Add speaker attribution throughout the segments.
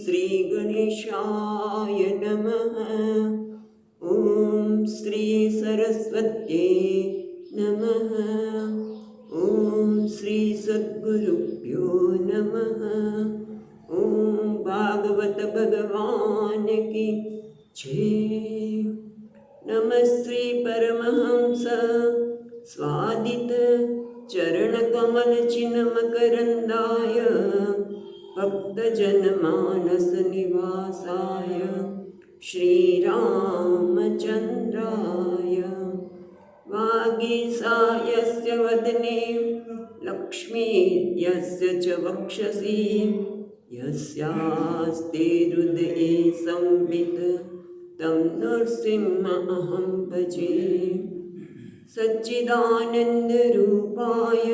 Speaker 1: श्री गणेशाय नमः। ॐ श्री सरस्वत्यै नमः। ॐ श्री सद्गुरुभ्यो नमः। ॐ भागवत भगवान की जय। नमः श्री परमहंस स्वादित चरणकमल चिन्मकरन्दाय भक्तजनमानस निवासाय श्रीरामचन्द्राय वागीसायस्य वदने लक्ष्मी यस्य च वक्षसि यस्यास्ते हृदये संवित् तं नृसिंहमहं भजे। सच्चिदानन्दरूपाय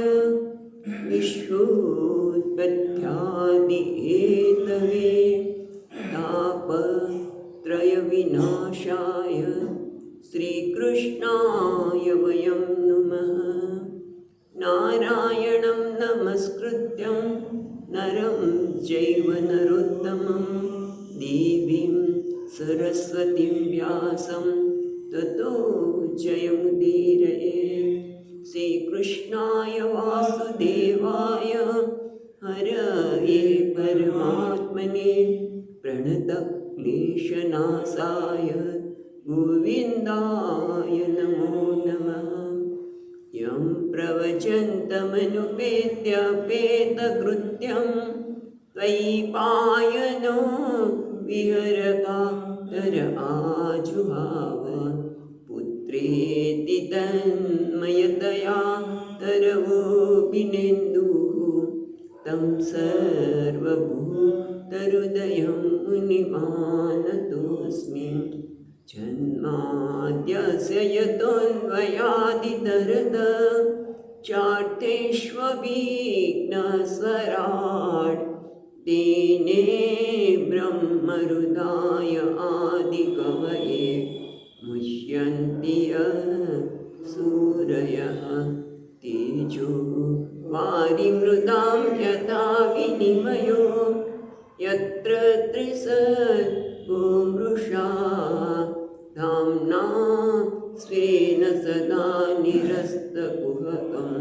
Speaker 1: विश्वोत्पत्त्यादिहेतवे तापत्रयविनाशाय श्रीकृष्णाय वयं नमः। नारायणं नमस्कृत्यं नरं चैव नरोत्तमं देवीं सरस्वतीं व्यासं ततो जयमुदीरये। श्रीकृष्णाय वासुदेवाय हरये परमात्मने प्रणतक्लेशनाशाय गोविन्दाय नमो नमः। यं प्रवचन्तमनुपेत्यापेतकृत्यं त्वयिपायनो विहरकातर आजुहाव पुत्रेति तन्मयतया तरवोऽभिनेन्दुः तं सर्वभूतहृदयं मुनिमानतोऽस्मि। जन्माद्यस्य यतोऽन्वयादितरद चार्थेष्वभिघ्नस्वराट् तेने ब्रह्महृदाय आदिकवये मुह्यन्ति सूरयः तेजो वारिमृदां यथा विनिमयो यत्र त्रिसर्गो मृषा धाम्ना स्वेन सदा निरस्तकुहकं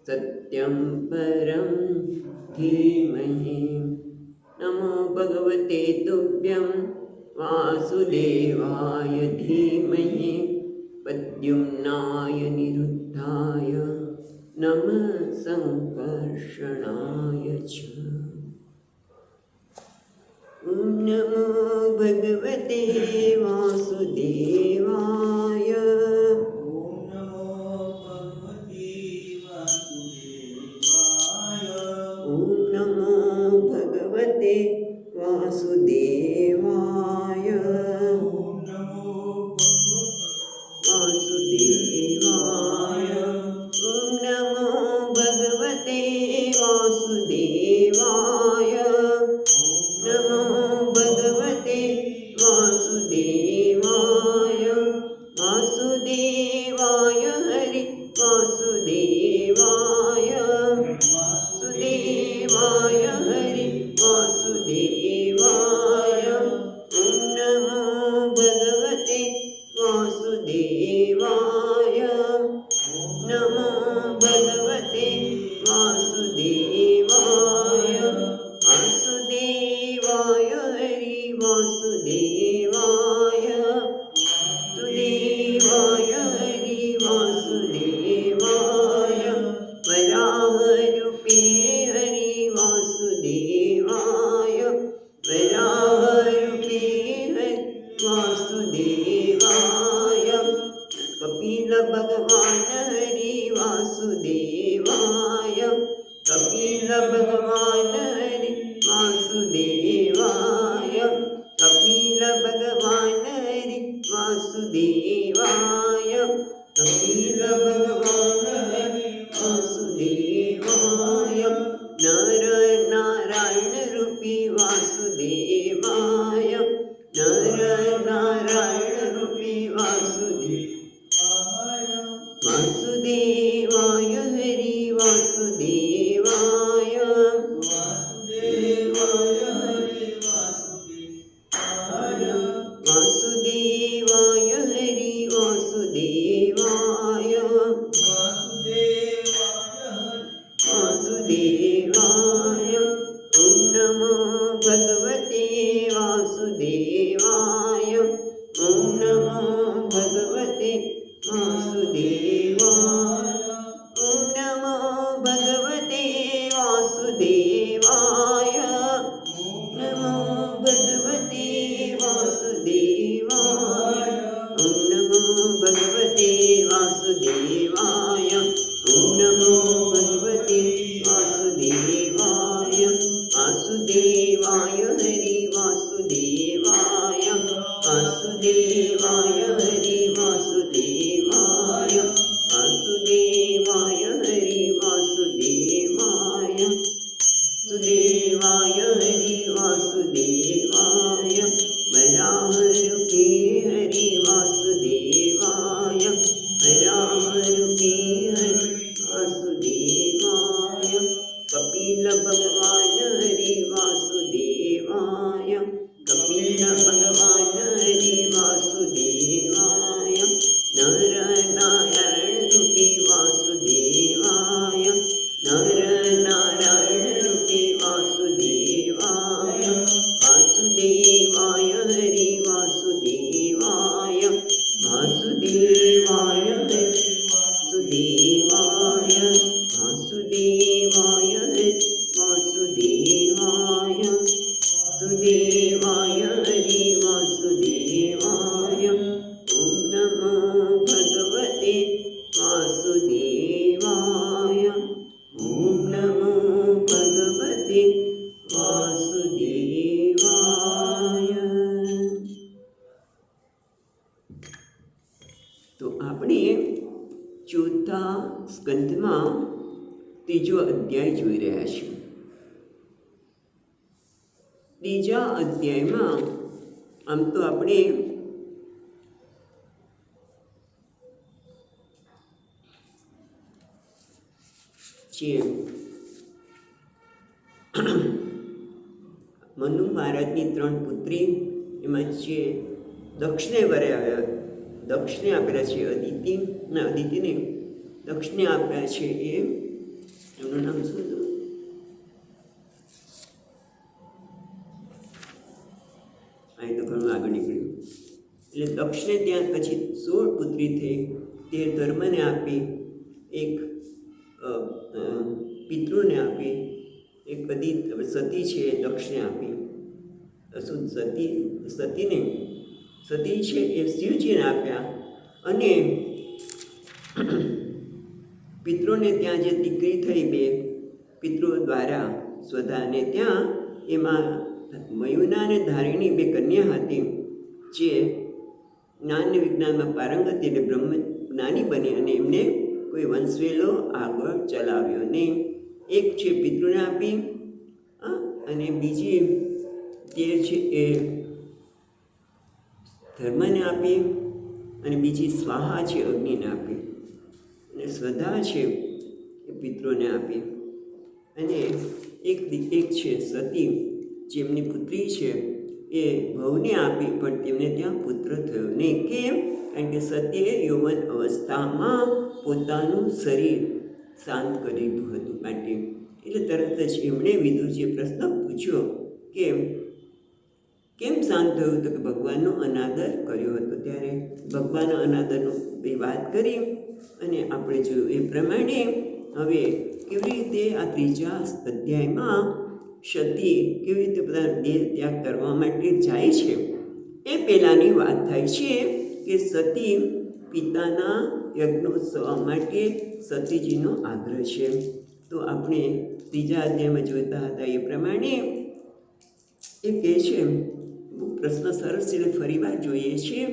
Speaker 1: सत्यं परं धीमहि। नमो भगवते तुभ्यं वासुदेवाय धीमहि प्रद्युम्नाय निरुद्धाय नमः संकर्षणाय च। ॐ नमो भगवते वासुदेवाय। ॐ नमो भगवते वासुदेवाय। वासुदेवाय। ॐ नमो भगवते वासुदेवाय। नमो भगवते वासुदेवाय। વાસુદેવાય હરિ વાસુદેવાય વાસુદેવાય હરિ વાસુદેવાય વાસુદેવાય હરિ વાસુદેવાય વાસુદેવાય હરિ વાસુદેવાય વરાહ રૂપે હરિ વાસુદેવાય વરાહ રૂપે હરિ વાસુદેવાય કપિલ ભગવાન હરિ વાસુદેવાય કપિલ ભગવાન હરિ વાસુદેવાય નર નારાયણ રૂપે વાસુદેવાય નર નારાયણ રૂપે વાસુદેવાય વાસુદેવાય હરિ વાસુદેવાય વાસુદેવાય હરિ વાસુદેવાય વાસુદેવાય હરિ વાસુદેવાય વાસુદેવાય હરિ વાસુદેવાય ઓમ નમો ભગવતે વાસુદેવાય ઓમ નમો ભગવતે વાસુદેવાય. તો આપણે ચોથા સ્કંધમાં ત્રીજો અધ્યાય જોઈ રહ્યા છીએ. ત્રીજા અધ્યાયમાં આમ તો આપણે મનુ મહારાજની 3 પુત્રી, એમાં જે દક્ષને આપેલા છે અદિતિને દક્ષને આપ્યા છે એમનું નામ શું હતું? અહીં તો ઘણું આગળ નીકળ્યું. એટલે દક્ષને ત્યાં પછી 16 પુત્રી થઈ. તે ધર્મને આપી, એક પિતૃને આપી, એક બધી સતી છે દક્ષને આપી. સતી છે એ શિવજીને આપ્યા. અને પિતૃને ત્યાં જે દીકરી થઈ 2 પિતૃ દ્વારા સ્વધાને ત્યાં એમાં મયુના અને ધારિણી 2 કન્યા હતી, જે જ્ઞાન વિજ્ઞાનમાં પારંગત એટલે બ્રહ્મ જ્ઞાની બની અને એમને કોઈ વંશવેલો આગળ ચલાવ્યો નહીં. એક છે પિતૃને આપી અને બીજી તે છે એ ધર્મને આપી અને બીજી સ્વાહા છે અગ્નિને આપી અને સ્વધા છે એ પિતૃને આપી. અને એક છે સતી, જેમની પુત્રી છે એ ભવને આપી, પણ તેમને ત્યાં પુત્ર થયો નહીં. કેમ? કારણ કે સતીએ યૌવન અવસ્થામાં પોતાનું શરીર શાંત કરી દીધું હતું માટે. એટલે તરત જ એમણે વિદુરજીએ પ્રશ્ન પૂછ્યો કે કેમ શાંત થયું? તો કે ભગવાનનો અનાદર કર્યો હતો. ત્યારે ભગવાનના અનાદરનો વાત કરી અને આપણે જોયું એ પ્રમાણે હવે કેવી રીતે આ ત્રીજા અધ્યાયમાં સતી કેવી રીતે બધા દેહ ત્યાગ કરવા માટે જાય છે એ પહેલાંની વાત થાય છે કે સતી પિતાના યજ્ઞોત્સવ માટે સતીજીનો આગ્રહ છે. તો આપણે ત્રીજા અધ્યાયમાં જોતા હતા એ પ્રમાણે એ કહે છે, પ્રશ્ન સરસ છે એટલે ફરી વાર જોઈએ છીએ.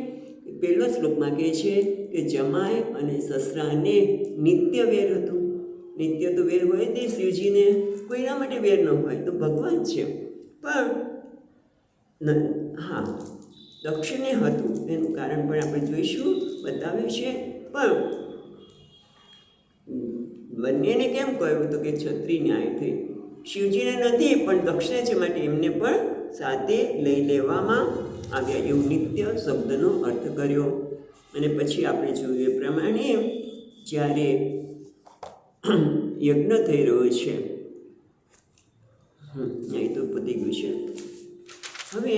Speaker 1: પહેલો શ્લોકમાં કહે છે કે જમાય અને સસરાને નિત્ય વેર હતું. નિત્ય તો વેર હોય તે શિવજીને કોઈના માટે વેર ન હોય, તો ભગવાન છે. પણ હા, દક્ષિણે હતું એનું કારણ પણ આપણે જોઈશું, બતાવ્યું છે. પણ બંનેને કેમ કહ્યું તો કે ક્ષત્રિય ન્યાય થઈ. શિવજીને નથી પણ દક્ષિણે છે માટે એમને પણ સાથે લઈ લેવામાં આવ્યા. એવું નિત્ય શબ્દનો અર્થ કર્યો. અને પછી આપણે જોયું એ પ્રમાણે જ્યારે યજ્ઞ થઈ રહ્યો છે, અહીં તો પતી ગયું છે. હવે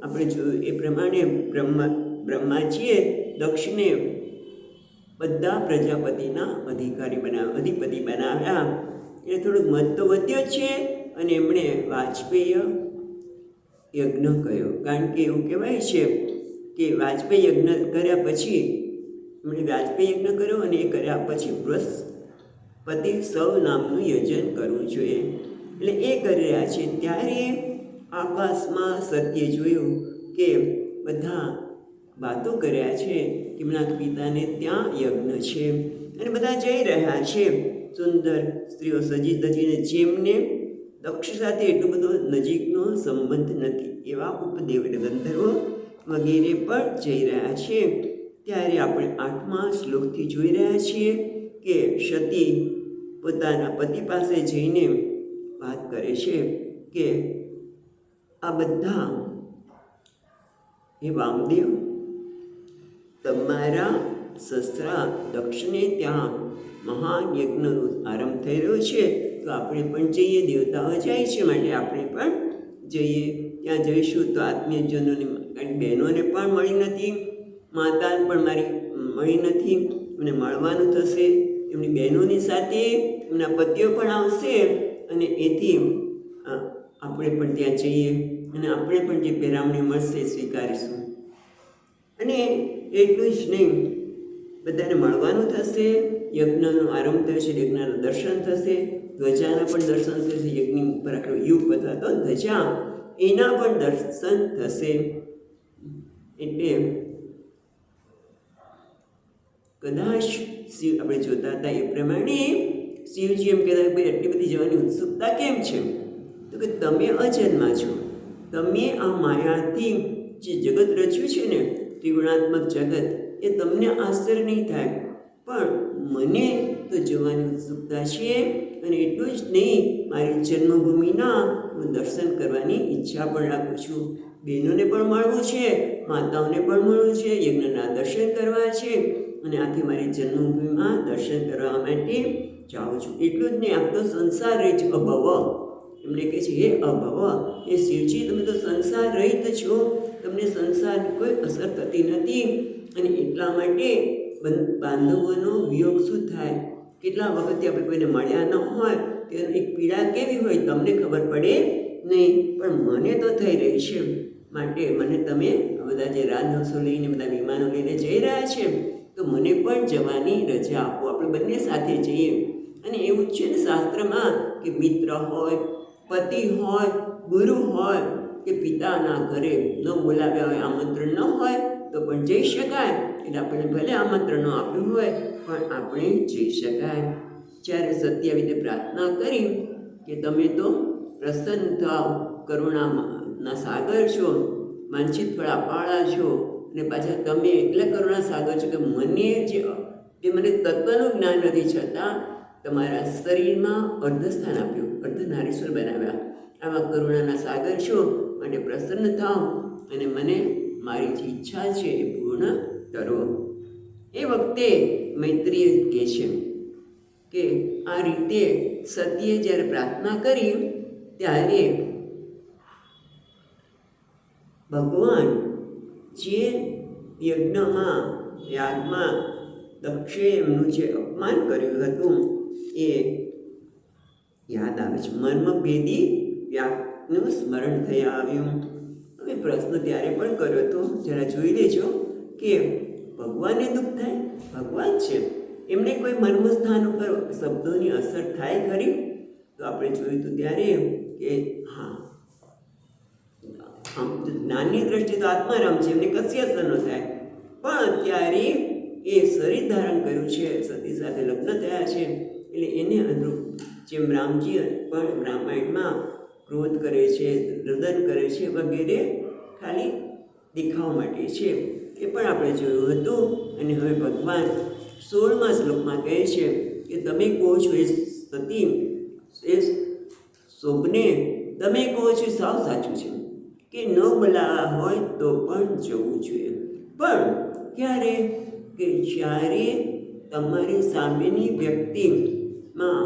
Speaker 1: આપણે જોયું એ પ્રમાણે બ્રહ્માજીએ દક્ષને બધા પ્રજાપતિના અધિપતિ બનાવ્યા. એટલે થોડુંક મત તો વધ્યો છે. અને એમણે વાજપેય યજ્ઞ કર્યો, કારણ કે એવું કહેવાય છે કે વાજપેયી યજ્ઞ કર્યા પછી એમણે વાજપેયી યજ્ઞ કર્યો અને એ કર્યા પછી બૃહસ્પતિ સૌ નામનું યજન કરવું જોઈએ. એટલે એ કરી રહ્યા છે. ત્યારે આકાશમાં સત્ય જોયું કે બધા વાતો કર્યા છે કે એમના પિતાને ત્યાં યજ્ઞ છે અને બધા જઈ રહ્યા છે. સુંદર સ્ત્રીઓ સજી ધજીને, જેમને દક્ષ સાથે એટલો બધો નજીકનો સંબંધ નથી, એવા ઉપદેવ ગંધર્વો વગેરે પણ જઈ રહ્યા છે. ત્યારે આપણે 8મા શ્લોકથી જોઈ રહ્યા છીએ કે સતી પોતાના પતિ પાસે જઈને વાત કરે છે કે આ બધા, હે વામદેવ, તમારા સસરા દક્ષને ત્યાં મહાન યજ્ઞનો આરંભ થઈ રહ્યો છે, તો આપણે પણ જઈએ. દેવતાઓ જાય છે માટે આપણે પણ જઈએ. ત્યાં જઈશું તો આત્મીયજનોને, બહેનોને પણ મળી નથી, માતાને પણ મારી મળી નથી, એમને મળવાનું થશે. એમની બહેનોની સાથે એમના પતિઓ પણ આવશે અને એથી આપણે પણ ત્યાં જઈએ અને આપણે પણ જે પહેરામણી મળશે સ્વીકારીશું. અને એટલું જ નહીં, બધાને મળવાનું થશે. યજ્ઞનો આરંભ થયો છે, યજ્ઞનું દર્શન થશે, ધ્વજાના પણ દર્શન થશે. યજ્ઞ ઉપર આટલો યુગ અથવા તો ધ્વજા, એના પણ દર્શન થશે. એટલે કદાચ શિવ, આપણે જોતા હતા એ પ્રમાણે શિવજી એમ કહેતા ભાઈ આટલી બધી જવાની ઉત્સુકતા કેમ છે? તો કે તમે અજન્મા છો, તમે આ માયાથી જે જગત રચ્યું છે ને, ત્રિગુણાત્મક જગત, એ તમને આશ્ચર્ય નહીં થાય, પણ મને તો જવાની ઉત્સુકતા છે. અને એટલું જ નહીં, મારી જન્મભૂમિના હું દર્શન કરવાની ઈચ્છા પણ રાખું છું. બહેનોને પણ મળવું છે, માતાઓને પણ મળવું છે, યજ્ઞના દર્શન કરવા છે અને આથી મારી જન્મભૂમિમાં દર્શન કરવા માટે જાઉં છું. એટલું જ નહીં, આમ તો સંસાર રહી છે અભવ. એમને કહે છે, હે અભવ, એ શિવજી, તમે તો સંસાર રહિત છો, તમને સંસારની કોઈ અસર થતી નથી. અને એટલા માટે બાંધવોનો વિયોગ શું થાય? કેટલા વખતથી આપણે કોઈને મળ્યા ન હોય તો એક પીડા કેવી હોય તમને ખબર પડે નહીં, પણ મને તો થઈ રહી છે. માટે મને તમે બધા જે રાજહંસો લઈને, બધા વિમાનો લઈને જઈ રહ્યા છે, તો મને પણ જવાની રજા આપો, આપણે બંને સાથે જઈએ. અને એવું જ છે ને શાસ્ત્રમાં કે મિત્ર હોય, પતિ હોય, ગુરુ હોય કે પિતાના ઘરે ન બોલાવ્યા હોય, આમંત્રણ ન હોય તો પણ જઈ શકાય. એટલે આપણે ભલે આમંત્રણ આપ્યું હોય પણ આપણે જઈ શકાય. જ્યારે સત્ય આવી રીતે પ્રાર્થના કરી કે તમે તો પ્રસન્ન થાવ, કરુણાના સાગર છો, વાંછિત ફળ આપવાળા છો, અને પાછા તમે એટલા કરુણા સાગર છો કે મને જે મને તત્વનું જ્ઞાન નથી, છતાં તમારા શરીરમાં અર્ધસ્થાન આપ્યું, અર્ધનારીશ્વર બનાવ્યા. આવા કરુણાના સાગર છો, માટે પ્રસન્ન થાવ અને મને મારી જે ઈચ્છા છે એ પૂર્ણ કરો. એ વખતે મૈત્રીએ કહે છે કે આ રીતે સતીએ જ્યારે પ્રાર્થના કરી ત્યારે ભગવાન જે યાગમાં દક્ષે એમનું જે અપમાન કર્યું હતું એ યાદ આવે છે. મર્મભેદી યાગનું સ્મરણ થયા આવ્યું. હવે પ્રશ્ન ત્યારે પણ કર્યો હતો, જરા જોઈ લેજો કે ભગવાનને દુઃખ થાય, ભગવાન છે, એમને કોઈ મર્મસ્થાન ઉપર શબ્દોની અસર થાય ખરી? તો આપણે જોયું હતું ત્યારે કે હા, આમ જ્ઞાનની દ્રષ્ટિએ તો આત્મારામ છે, એમને કશી અસર ન થાય, પણ અત્યારે એ શરીર ધારણ કર્યું છે, સતી સાથે લગ્ન થયા છે, એટલે એને અનુરૂપ જેમ રામજી પણ રામાયણમાં ક્રોધ કરે છે, રુદન કરે છે વગેરે, ખાલી દેખાવા માટે છે, એ પણ આપણે જોયું હતું. અને હવે ભગવાન 16મા શ્લોકમાં કહે છે કે તમે કહો છો એ સતી, એ શોભને તમે કહો છો સાવ સાચું છે કે ન બોલાવા હોય તો પણ જવું જોઈએ, પણ ક્યારે? કે જ્યારે તમારી સામેની વ્યક્તિમાં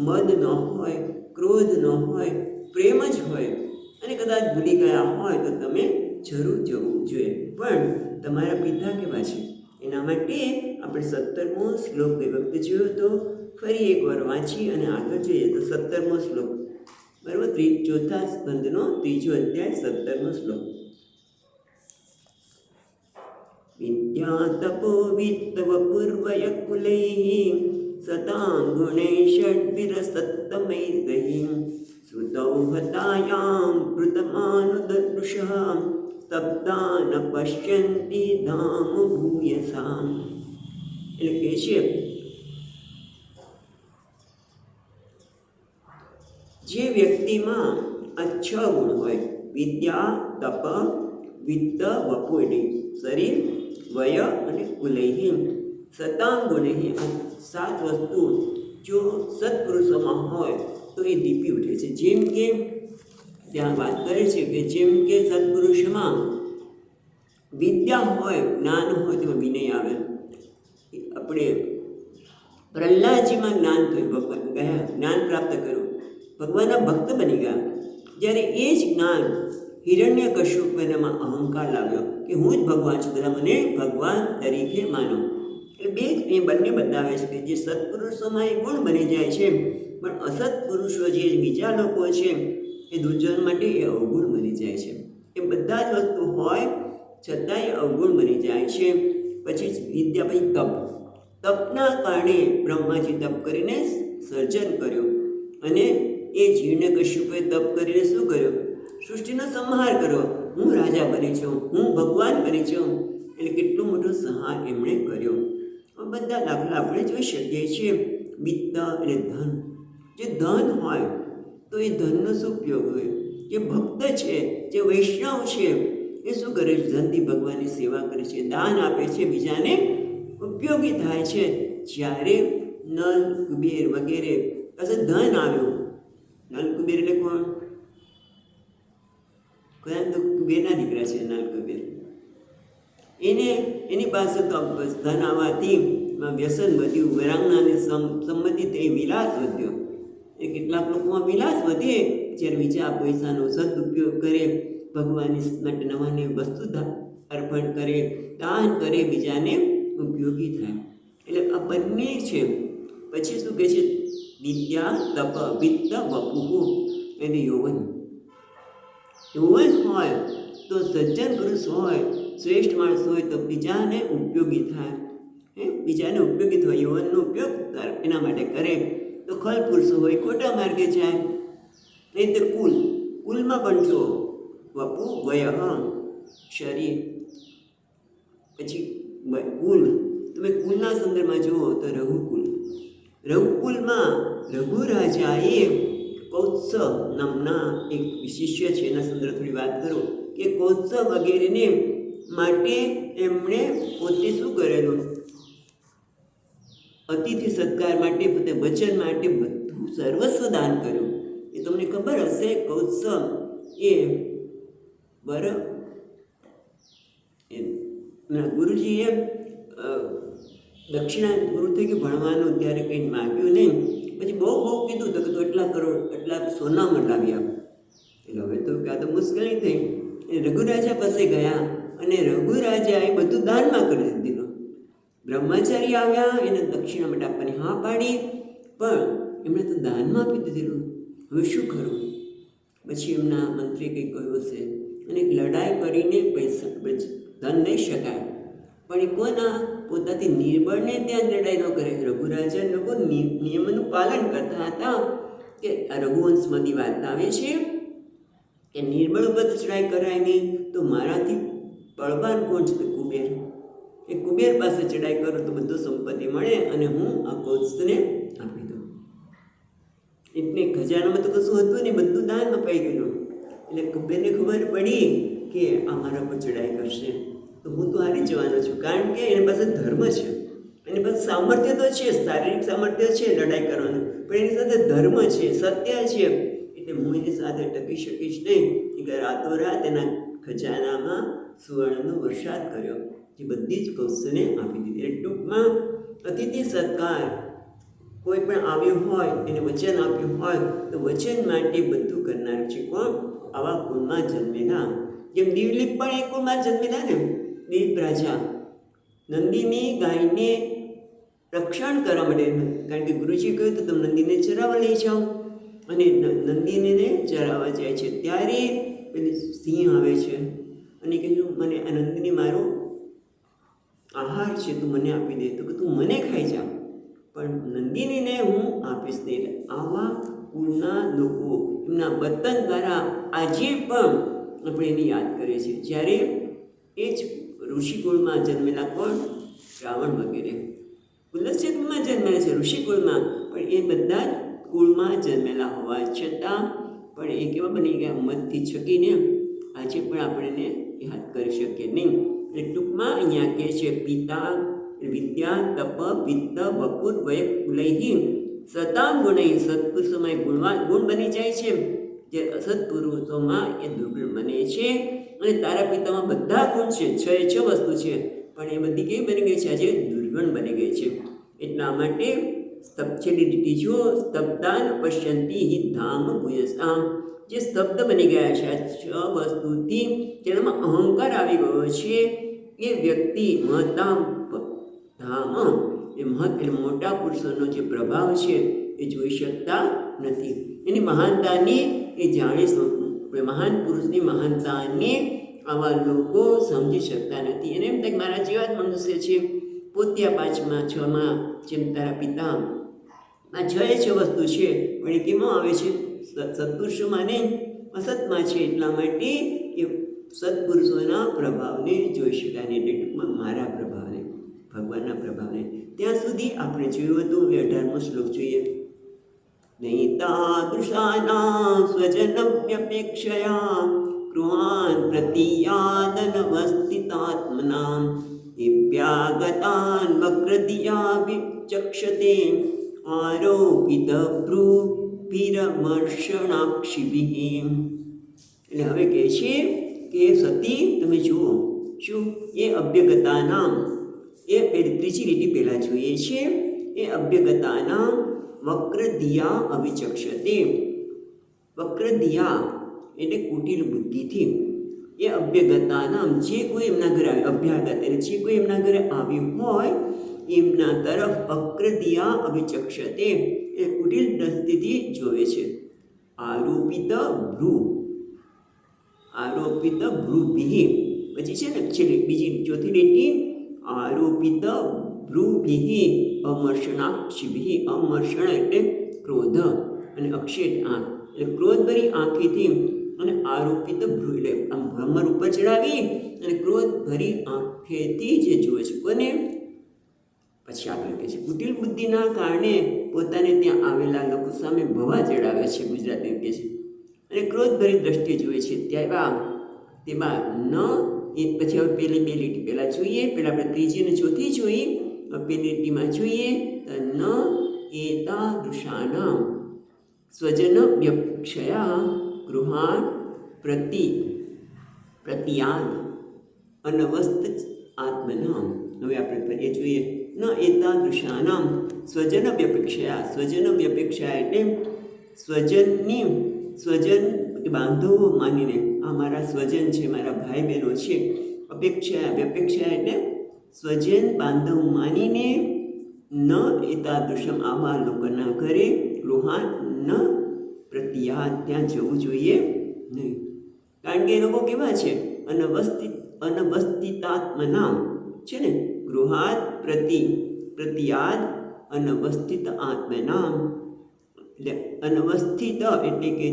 Speaker 1: મદ ન હોય, ક્રોધ ન હોય, પ્રેમ જ હોય, અને કદાચ ભૂલી ગયા હોય તો તમે જરૂર જવું જોઈએ. પણ તમારા પિતા કેવા છે એના માટે આપણે 17મો શ્લોક ગઈ વખતે જોયો તો, ફરી એકવાર વાંચી અને આગળ જોઈએ તો 17મો શ્લોક, બરાબર, 4થા સ્કંદનો 3જો અધ્યાય 17મો શ્લોક. વિદ્યા તપો વિત્તવ પૂર્વય કુલૈ સતાં ગુણૈ ષડ્ભિરસત્તમૈર્ગૈ શ્રુતૌ હતાયામ કૃતમાનુદૃશઃ તપ્તા ન પશ્યંતિ ધામ ભૂયસામ. એટલે કે છે જે વ્યક્તિમાં આ 6 ગુણ હોય, વિદ્યા, તપ, વિત્ત, વપુડી, શરીર, વય અને કુલૈહિ, સતામ ગુણૈહિ, આ 7 વસ્તુ જો સત્પુરુષોમાં હોય તો એ દીપી ઉઠે છે. જેમ કે ત્યાં વાત કરે છે કે જેમ કે સત્પુરુષમાં વિદ્યા હોય, જ્ઞાન હોય, તેમાં વિનય આવે. આપણે પ્રહલાદજીમાં જ્ઞાન થયું, ભગવાન ગયા જ્ઞાન પ્રાપ્ત કર્યું, ભગવાનના ભક્ત બની ગયા. જ્યારે એ જ જ્ઞાન હિરણ્યકશ્યપમાં અહંકાર લાવ્યો કે હું જ ભગવાન છું, બધા મને ભગવાન તરીકે માનો. એટલે એ બંને બતાવે છે કે જે સત્પુરુષોમાં એ ગુણ બની જાય છે, પણ અસત્પુરુષો જે બીજા લોકો છે એ દુર્જન માટે એ અવગુણ બની જાય છે. એ બધા જ વસ્તુ હોય છતાંય અવગુણ બની જાય છે. પછી વિદ્યા, પછી તપ. તપના કારણે બ્રહ્માજી તપ કરીને સર્જન કર્યું, અને એ જીવને કશ્યપે તપ કરીને શું કર્યું? સૃષ્ટિનો સંહાર કર્યો. હું રાજા બની છું, હું ભગવાન બની છું. એટલે કેટલો મોટો સંહાર એમણે કર્યો. બધા દાખલા આપણે જોઈ શકીએ છીએ. વિત્ત એટલે ધન. જે ધન હોય તો એ ધનનો શું ઉપયોગ હોય? જે ભક્ત છે, જે વૈષ્ણવ છે, એ શું કરે છે? ધનથી ભગવાનની સેવા કરે છે, દાન આપે છે, બીજાને ઉપયોગી થાય છે. જ્યારે નલ, કુબેર વગેરે પાસે ધન આવ્યું, નલ કુબેર એટલે કોણ? કયા તો કુબેરના દીકરા છે નલ કુબેર. એની પાસે તો ધન આવવાથી વ્યસન વધ્યું, વિરાંગનાની સંમતિ થઈ, વિલાસ વધ્યો. એ કેટલાક લોકોમાં વિલાસ વધે જ્યારે બીજા પૈસાનો સદુપયોગ કરે, ભગવાનની માટે નવાની વસ્તુ અર્પણ કરે, દાન કરે, બીજાને ઉપયોગી થાય. એટલે આ બંને છે. પછી શું કહે છે? વિદ્યા, તપ, વિત્ત, વપુહુ અને યૌવન. યૌવન હોય તો સજ્જન પુરુષ હોય, શ્રેષ્ઠ માણસ હોય તો બીજાને ઉપયોગી થાય. બીજાને ઉપયોગી થાય, યૌવનનો ઉપયોગ એના માટે કરે. તો ખલ પુરુષો હોય ખોટા માર્ગે જાય. નહીં તો કુલમાં પણ જો વપુ, વય, શરીર, પછી કુલ. તમે કુલના સંદર્ભમાં જુઓ તો રઘુકુલ. રઘુકુલમાં રઘુ રાજાએ કૌત્સ નામના એક શિષ્ય છે, એના સંદર્ભ થોડી વાત કરું કે કૌત્સ વગેરેને માટે એમણે પોતે શું કરેલું? અતિથિ સત્કાર માટે, પોતે વચન માટે બધું સર્વસ્વ દાન કર્યું. એ તમને ખબર હશે, કૌત્સ એ ગુરુજીએ દક્ષિણા પૂરું થઈ ગયું ભણવાનું, ત્યારે કંઈ માગ્યું નહીં. પછી બહુ કીધું તો કે તો એટલા કરોડ, એટલા સોનામાં લાવી આપ. એટલે હવે તો કે આ તો મુશ્કેલી થઈ. એ રઘુરાજા પાસે ગયા અને રઘુરાજાએ બધું દાનમાં કરી દીધું. બ્રહ્મચારી આવ્યા, એને દક્ષિણા માટે આપવાની હા પાડી, પણ એમણે તો દાનમાં આપી દીધેલું. હવે શું કરવું? પછી એમના મંત્રી કંઈ કહ્યું હશે, અને લડાઈ કરીને પૈસા ધન લઈ શકાય, પણ એ કોના? પોતાથી નિર્બળને ત્યાં લડાઈ ન કરે. રઘુરાજા લોકો નિયમનું પાલન કરતા હતા. કે આ રઘુવંશમાંથી વાત આવે છે કે નિર્બળ ઉપર ચડાઈ કરાય નહીં, તો મારાથી બળવાન કોણ છે? તો કુબેર. એ કુબેર પાસે ચડાઈ કરો તો બધું સંપત્તિ મળે, અને હું આ કૌત્સને આપી દઉં. એટલે ખજાનામાં તો કશું હતું નહીં, બધું દાનમાં પાઈ ગયેલું. એટલે કુબેરને ખબર પડી કે આ મારા પર ચડાઈ કરશે તો હું તો હારી જવાનો છું, કારણ કે એની પાસે ધર્મ છે, એની પાસે સામર્થ્ય તો છે, શારીરિક સામર્થ્ય છે લડાઈ કરવાનું, પણ એની સાથે ધર્મ છે, સત્ય છે. એટલે હું એની સાથે ટકી શકીશ નહીં. કે રાતોરાત એના ખજાનામાં સુવર્ણનો વરસાદ કર્યો, જે બધી જ કૌશને આપી દીધી. એટલે ટૂંકમાં અતિથિ સત્કાર, કોઈ પણ આવ્યું હોય, એને વચન આપ્યું હોય તો વચન માટે બધું કરનાર છે કોણ? આવા કુળમાં જન્મેલા. જેમ દિલીપ પણ એ કુળમાં જન્મેલા ને. દિલીપ રાજા નંદીની ગાયને રક્ષણ કરવા માટે, કારણ કે ગુરુજી કહ્યું તો તમે નંદીને ચરાવવા લઈ જાઓ, અને નંદીને ચરાવવા જાય છે ત્યારે પેલી સિંહ આવે છે અને કહ્યું મને આ નંદીની મારો આહાર છે, તું મને આપી દે. તો કે તું મને ખાઈ જા, પણ નંદિનીને હું આપીશ નહીં. આવા કુળના લોકો એમના વર્તન દ્વારા આજે પણ આપણે એને યાદ કરીએ છીએ. જ્યારે એ જ ઋષિકુળમાં જન્મેલા કોણ? રાવણ વગેરે પુલસ્ત્ય કુળમાં જન્મેલા છે, ઋષિકુળમાં, પણ એ બધા કુળમાં જન્મેલા હોવા છતાં પણ એ કેવા બની ગયા? મતથી છકીને આજે પણ આપણે એને યાદ કરી શકીએ નહીં. એટલે ટૂંકમાં અહીંયા કહે છે, પિતા વિદ્યા તપ વિત્ત વપુર વય કુલૈહિ સતામ ગુણૈ, સત્પુરુષોમાં ગુણ બની જાય છે, જે અસત્પુરુષોમાં એ દુર્ગુણ બને છે. અને તારા પિતામાં બધા ગુણ છે, 6 વસ્તુ છે, પણ એ બધી કેવી બની ગઈ છે? આજે દુર્ગુણ બની ગઈ છે. એટલા માટે છેલ્લી લીટી જુઓ, સ્તબ્ધાન પશ્યંતિ હિ ધામ ભૂયસામ. જે સ્તબ્ધ બની ગયા છે આ 6 વસ્તુથી, જેનામાં અહંકાર આવી ગયો છે, એ વ્યક્તિ મહતામ ધામ, એ મહત એટલે મોટા પુરુષોનો જે પ્રભાવ છે એ જોઈ શકતા નથી. એની મહાનતાને એ જાણી, મહાન પુરુષની મહાનતાને આવા લોકો સમજી શકતા નથી. એને એમ થાય મારા જેવા જ મનુષ્ય છે, પોત્યા 5માં 6માં જેમ તારા પિતા આ 6 વસ્તુ છે, પણ એ કેમાં આવે છે? સત્પુરુષોમાં નહીં, અસતમાં છે. એટલા માટે એ સત્પુરુષોના પ્રભાવને જોઈ શકાય નહીં. એટલે ટૂંકમાં મારા પ્રભાવને, ભગવાનના પ્રભાવને. ત્યાં સુધી આપણે જોયું હતું. 18મો શ્લોક જોઈએ. નહીં તાદૃશાનાં સ્વજનવ્યપેક્ષયા ગૃહાન પ્રતિયાદનવસ્થિતાત્મનાં દિવ્યાગતાન વક્રધિયા વિચક્ષતે આરોપિત ભ્રૂભિરમર્ષણાક્ષિભિઃ. એટલે હવે કહે છે કે સતી તમે જુઓ, શું એ અભ્યગતાનામ, એ ત્રીજી લીટી પહેલાં જોઈએ છે, એ અભ્યગતાનામ વક્રધિયા અવિચક્ષતે. વક્રધિયા એટલે કુટિલ બુદ્ધિથી, એ અભ્યગતાનામ જે કોઈ એમના ઘરે આવે, અભ્યાગત એટલે જે કોઈ એમના ઘરે આવ્યું હોય એમના તરફ વક્રધિયા અવિચક્ષતે, એ કુટિલ દ્રષ્ટિથી જોવે છે. આરોપિત ભ્રૂભિઃ. પછી છે ને છેલ્લી બીજી ચોથી લીટી, આરોપિત ભ્રૂભિઃ અમર્ષણાક્ષિભિઃ. અમર્ષણ એટલે ક્રોધ, અને અક્ષય આંખ, એટલે ક્રોધભરી આંખેથી, અને આરોપિત ભ્રૂ એટલે આમ ભ્રમર ઉપર ચડાવી અને ક્રોધભરી આંખેથી જે જુએ છે. કોને? પછી આગળ કહે છે, કુટિલ બુદ્ધિના કારણે પોતાને ત્યાં આવેલા લોકો સામે ભવા ચડાવે છે, ગુજરાતી કહે છે, અને ક્રોધભરી દ્રષ્ટિએ જુએ છે. તેમાં ન એ પછી હવે પહેલી 2 લીટી પહેલાં જોઈએ. પહેલાં આપણે ત્રીજી અને ચોથી જોઈ. પહેલી લીટીમાં જોઈએ તો ન એતાદૃશાનાં સ્વજન વ્યપક્ષયા ગૃહાન પ્રતિયાદ અનવસ્ત આત્મનામ. હવે આપણે એ જોઈએ. ન એતાદૃશાનામ સ્વજન વ્યપેક્ષયા. સ્વજન વ્યપેક્ષયા એટલે સ્વજન બાંધવો માનીને, આ મારા સ્વજન છે, મારા ભાઈ બહેનો છે. વ્યપેક્ષા એટલે સ્વજન બાંધવ માનીને ન એતાદૃશમ આવા લોકોના ઘરે ગૃહાન ન પ્રતિયાદ ત્યાં જવું જોઈએ નહીં. કારણ કે એ લોકો કેવા છે? અનવસ્થિતાત્મના છે ને. ગૃહાદ પ્રતિયાદ અનવસ્થિત આત્મનામ. એટલે અનવસ્થિત એટલે કે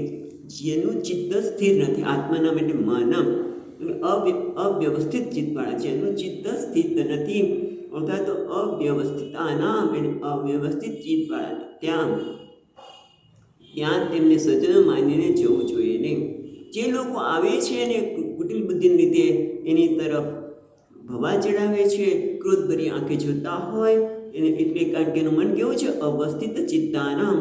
Speaker 1: જેનું ચિત્ત સ્થિર નથી. આત્મનામ એટલે મન, અવ્યવસ્થિત ચિત્તવાળા, જેનું ચિત્ત સ્થિત નથી, અર્થાત અવ્યવસ્થિતાનામ એટલે અવ્યવસ્થિત ચિત્તવાળા, ત્યાં તેમને સજ્જન માનીને જવું જોઈએ નહીં. જે લોકો આવે છે અને કુટિલ બુદ્ધિની રીતે એની તરફ ભવા ચડાવે છે, ક્રોધભરી આંખે જોતા હોય એને, એટલે કારણ કે એનું મન કેવું છે? અવસ્થિત ચિત્તાનામ,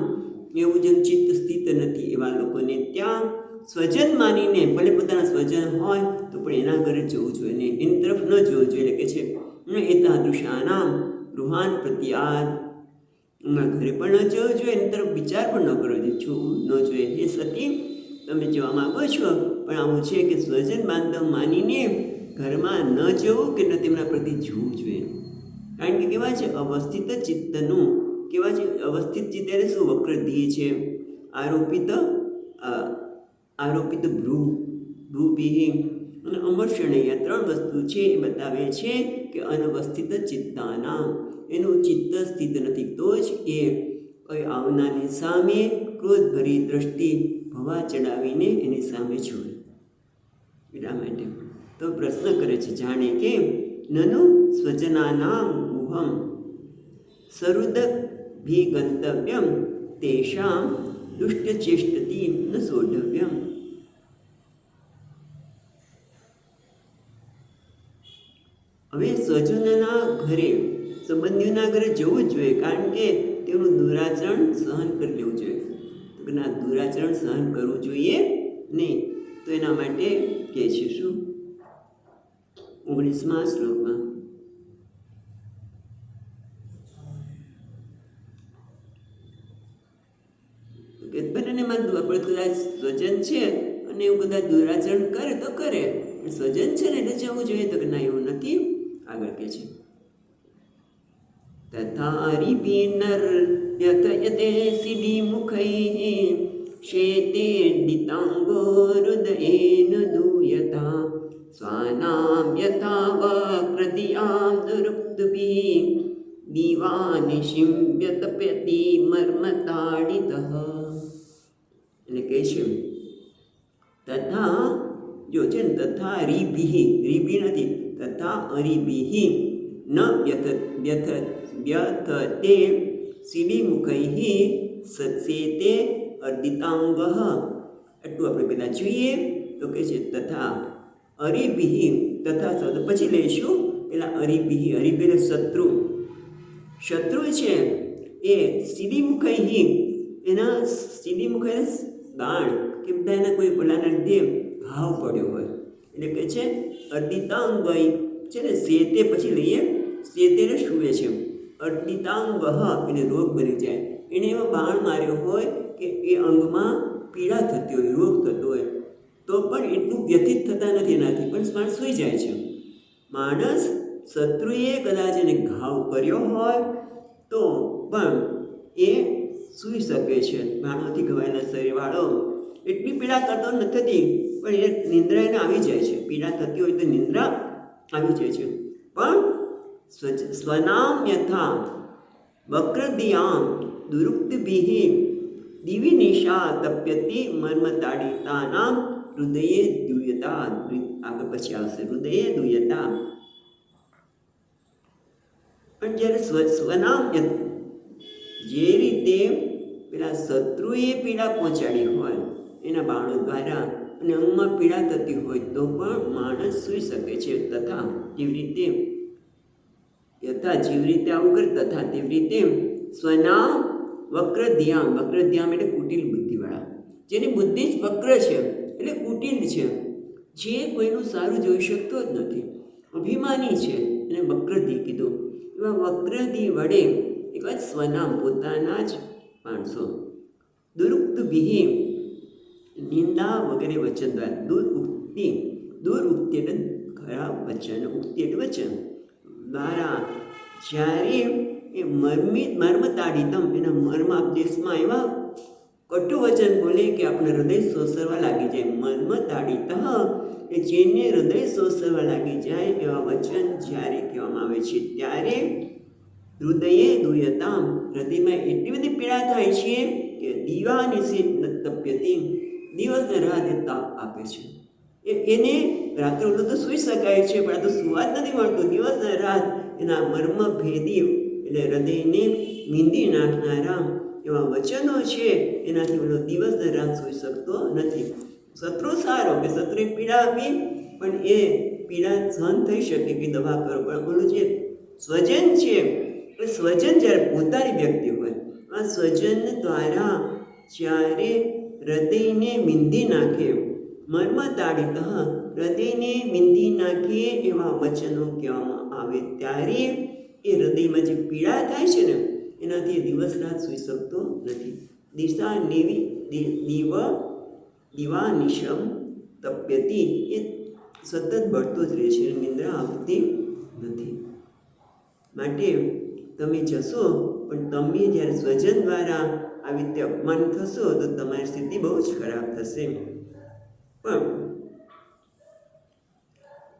Speaker 1: એવું જેનું ચિત્ત સ્થિત નથી, એવા લોકોને ત્યાં સ્વજન માનીને, ભલે પોતાના સ્વજન હોય તો પણ એના ઘરે જવું જોઈએ નહીં, એની તરફ ન જવું જોઈએ. એટલે કે છે એતાદૃશાનામ ગૃહાન પ્રતિયાદ, એમના ઘરે પણ ન જવું જોઈએ, એની તરફ વિચાર પણ ન કરવો જોઈએ, ન જોઈએ. એ સતી તમે જવા માગો છો, પણ આવું છે કે સ્વજન બાંધવ માનીને ઘરમાં ન જવું કે ન તેમના પ્રતિ જોવું જોઈએ. કારણ કે કેવા છે? અવસ્થિત ચિત્તનું કેવા છે? અવસ્થિત ચિત્ત એટલે શું? વક્રધિ છે. આરોપિત ભ્રૂભિઃ અને અમર્ષણ્ય 3 વસ્તુ છે એ બતાવે છે કે અનવસ્થિત ચિત્તાનામ, એનું ચિત્ત સ્થિત નથી, તો જ એ કોઈ આવનારની સામે ક્રોધભરી દ્રષ્ટિ ભવા ચડાવીને એની સામે જુએ. એટલા માટે તો પ્રશ્ન કરે છે, જાણે કે નનુ સ્વજનાનામ ગુહમ સરુદભી ગંતવ્યમ તેષામ દુષ્ટચેષ્ટતી ન સોઢવ્યમ. હવે સ્વજનના ઘરે, સંબંધીઓના ઘરે જવું જ જોઈએ, કારણ કે તેનું દુરાચરણ સહન કરી લેવું જોઈએ. તો ના, દુરાચરણ સહન કરવું જોઈએ નહીં. તો એના માટે કહે છે શું 19મા શ્લોકમાં, બંનેમાં આપણે કદાચ સ્વજન છે અને એવું કદાચ દુરાચરણ કરે તો કરે, સ્વજન છે ને એટલે જવું જોઈએ. તો કે ના, એવું નથી. આગળ કે છે, તથારિપિનર યતયતે સિદ્ધિમુખૈઃ શેતે દિતાંગો હૃદયેન દૂયતા સ્વાનામ યથા વક્રધિયામ દુરુક્તભિઃ દિવાનિશિં વ્યતપ્યતિ મર્મતાડિતઃ. એટલે કહે છે તથા, જો છે ને તથા રીભિઃ, રીભિ નથી, તથા અરીભિઃ ન વ્યથતે સિદ્ધિમુખૈઃ સત્સેતે અર્દિતાંગઃ. એટલું આપણે પહેલાં જોઈએ. તો કહે છે તથા અરીભિઃ, તથા શબ્દ પછી લઈશું. પેલા અરીભિઃ, અરીભિ એટલે શત્રુ, શત્રુ છે એ સિદ્ધિમુખૈઃ, એના સિદ્ધિમુખ દાણ કે બધા એના કોઈ ભલાના લીધે ઘાવ પડ્યો હોય એટલે કહે છે અર્દિતાંગ છે ને, સેતે પછી લઈએ, સેતે શુવે છે, અર્દિતાંગ એને રોગ બની જાય, એને એમાં બાણ માર્યો હોય કે એ અંગમાં પીડા થતી હોય, રોગ થતો હોય, તો પણ એટલું વ્યથિત થતા નથી એનાથી, પણ માણસ સૂઈ જાય છે. માણસ શત્રુએ કદાચ એને ઘાવ કર્યો હોય તો પણ એ સૂઈ શકે છે. બાણોથી ઘવાયેલા શરીરવાળો એટલી પીડા કરતો નથી, પણ એ નિંદ્રા એને આવી જાય છે. પીડા થતી હોય તો નિંદ્રા આવી જાય છે. પણ સ્વનામ યથા વક્રદિયામ દુરુક્તભિઃ દિવિનિશા તપ્યતિ મર્મતાડિતાનામ હૃદયે દુયતા. આગળ પછી આવશે હૃદયે દુયતા. પણ જ્યારે સ્વનામ, જે રીતે પેલા શત્રુએ પીડા પહોંચાડી હોય એના બાણો દ્વારા અને અંગમાં પીડા થતી હોય તો પણ માણસ સૂઈ શકે છે. તથા જેવી રીતે, યથા જેવી રીતે આવું કરે, તથા તેવી રીતે સ્વનામ વક્રધ્યામ, વક્રધ્યામ એટલે કુટિલ બુદ્ધિવાળા, જેની બુદ્ધિ જ વક્ર છે એટલે કુટિલ છે, જે કોઈનું સારું જોઈ શકતો જ નથી, અભિમાની છે, એને વક્રધિ કીધું. એવા વક્રધિ વડે એક વાત સ્વનામ, પોતાના જ માણસો, દુરુક્તભિઃ નિંદા વગેરે વચન દ્વારા, દુરુક્તિ એટલે ખરાબ વચન, ઉક્તિ એટલે વચન દ્વારા જ્યારે એ મર્મતાડિતમ, એના મર્માપદેશમાં એવા કટુ વચન બોલે કે આપણે હૃદય સોસરવા લાગી જાય. મર્મતાડિતઃ એ જેને હૃદય સોસરવા લાગી જાય એવા વચન જ્યારે કહેવામાં આવે છે ત્યારે હૃદયે દુયતામ, હૃદયમાં એટલી બધી પીડા થાય છે કે દિવાનિશિ તપ્યતિ, દિવસને રાહ દેતા આપે છે. એને રાત્રે ઓલું તો સૂઈ શકાય છે, પણ આ તો સુવા જ નથી મળતું. દિવસને રાત એના મર્મભેદી એટલે હૃદયને મીંદી નાખનારા એવા વચનો છે, એનાથી ઓલો દિવસને રાત સૂઈ શકતો નથી. શત્રુ સારો કે શત્રુએ પીડા આપી, પણ એ પીડા સહન થઈ શકે કે દવા કરો, પણ ઓલું જે સ્વજન છે, એ સ્વજન જ્યારે પોતાની વ્યક્તિ હોય, આ સ્વજન દ્વારા જ્યારે હૃદયને મીંદી નાખે, મર્મતાડિતઃ હૃદયને મીંદી નાખે એવા વચનો કહેવામાં આવે ત્યારે એ હૃદયમાં જે પીડા થાય છે ને એનાથી દિવસ રાત સૂઈ શકતો નથી. દિશા દિવાનિશમ તપ્યતિ, એ સતત બળતો જ રહે છે, નિંદ્રા આવતી નથી. માટે તમે જશો, પણ તમે જ્યારે સ્વજન દ્વારા આવી રીતે અપમાન થશો તો તમારી સ્થિતિ બહુ જ ખરાબ થશે. પણ